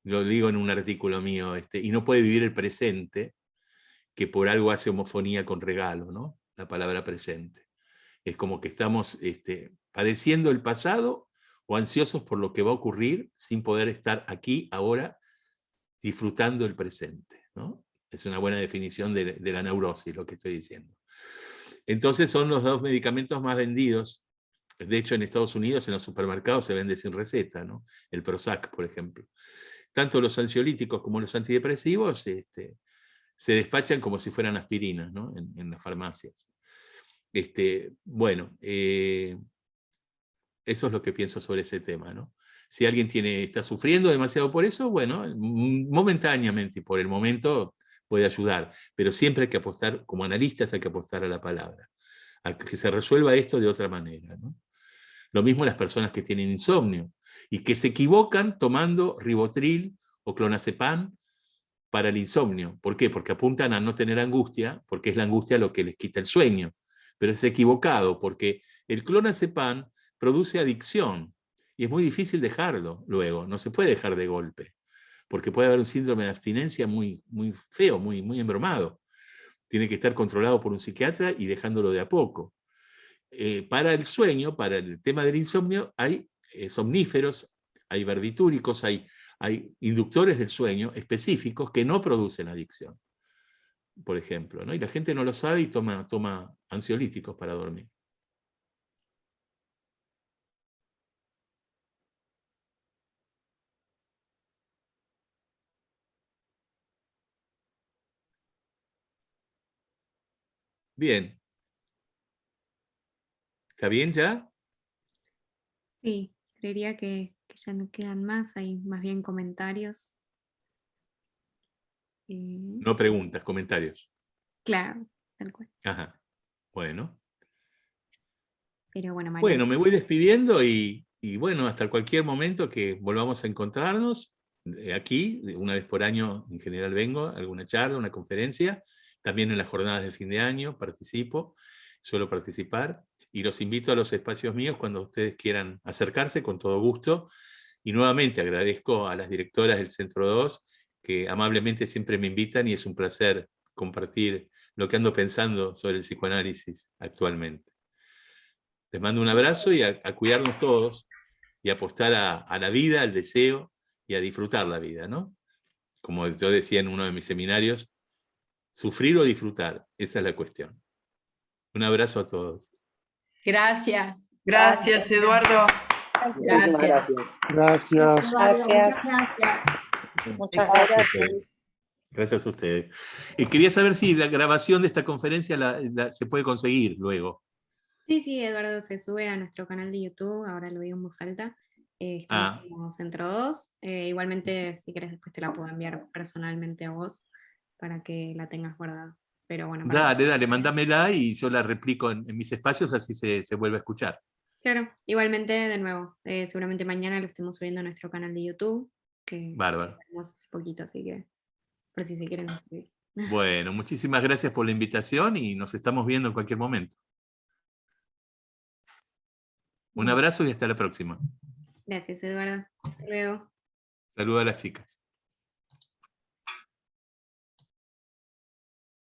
Lo digo en un artículo mío, y no puede vivir el presente, que por algo hace homofonía con regalo, ¿no? La palabra presente. Es como que estamos padeciendo el pasado o ansiosos por lo que va a ocurrir sin poder estar aquí, ahora, disfrutando el presente, ¿no? Es una buena definición de la neurosis, lo que estoy diciendo. Entonces son los 2 medicamentos más vendidos. De hecho, en Estados Unidos, en los supermercados se vende sin receta, ¿no? El Prozac, por ejemplo. Tanto los ansiolíticos como los antidepresivos se despachan como si fueran aspirinas, ¿no? En las farmacias. Bueno, eso es lo que pienso sobre ese tema, ¿no? Si alguien está sufriendo demasiado por eso, bueno, momentáneamente y por el momento puede ayudar, pero siempre hay que apostar, como analistas hay que apostar a la palabra, a que se resuelva esto de otra manera, ¿no? Lo mismo las personas que tienen insomnio y que se equivocan tomando ribotril o clonazepam para el insomnio. ¿Por qué? Porque apuntan a no tener angustia, porque es la angustia lo que les quita el sueño. Pero es equivocado, porque el clonazepam produce adicción y es muy difícil dejarlo luego, no se puede dejar de golpe, porque puede haber un síndrome de abstinencia muy, muy feo, muy, muy embromado. Tiene que estar controlado por un psiquiatra y dejándolo de a poco. Para el sueño, para el tema del insomnio, hay somníferos, hay barbitúricos, hay inductores del sueño específicos que no producen adicción, por ejemplo, ¿no? Y la gente no lo sabe y toma ansiolíticos para dormir. Bien. ¿Está bien ya? Sí, creería que ya no quedan más, hay más bien comentarios. No preguntas, comentarios. Claro, tal cual. Ajá. Bueno. Pero bueno, María. Bueno, me voy despidiendo y bueno, hasta cualquier momento que volvamos a encontrarnos. Aquí, una vez por año en general vengo a alguna charla, una conferencia. También en las jornadas de fin de año participo, suelo participar. Y los invito a los espacios míos cuando ustedes quieran acercarse, con todo gusto. Y nuevamente agradezco a las directoras del Centro 2, que amablemente siempre me invitan y es un placer compartir lo que ando pensando sobre el psicoanálisis actualmente. Les mando un abrazo y a cuidarnos todos y apostar a la vida, al deseo y a disfrutar la vida, ¿no? Como yo decía en uno de mis seminarios, sufrir o disfrutar, esa es la cuestión. Un abrazo a todos. Gracias. Gracias, Eduardo. Gracias. Gracias. Gracias. Muchas gracias. Gracias a ustedes. Quería saber si la grabación de esta conferencia se puede conseguir luego. Sí, Eduardo, se sube a nuestro canal de YouTube, ahora lo digo en voz alta. Estamos como Centro 2. Igualmente, si querés, después te la puedo enviar personalmente a vos para que la tengas guardada. Pero bueno, Dale, mándamela y yo la replico en mis espacios, así se vuelve a escuchar. Claro, igualmente, de nuevo, seguramente mañana lo estemos subiendo a nuestro canal de YouTube, que Bárbaro. tenemos hace poquito, así que por si se quieren suscribir. Bueno, muchísimas gracias por la invitación y nos estamos viendo en cualquier momento. Un abrazo y hasta la próxima. Gracias, Eduardo. Hasta luego. Saludos a las chicas.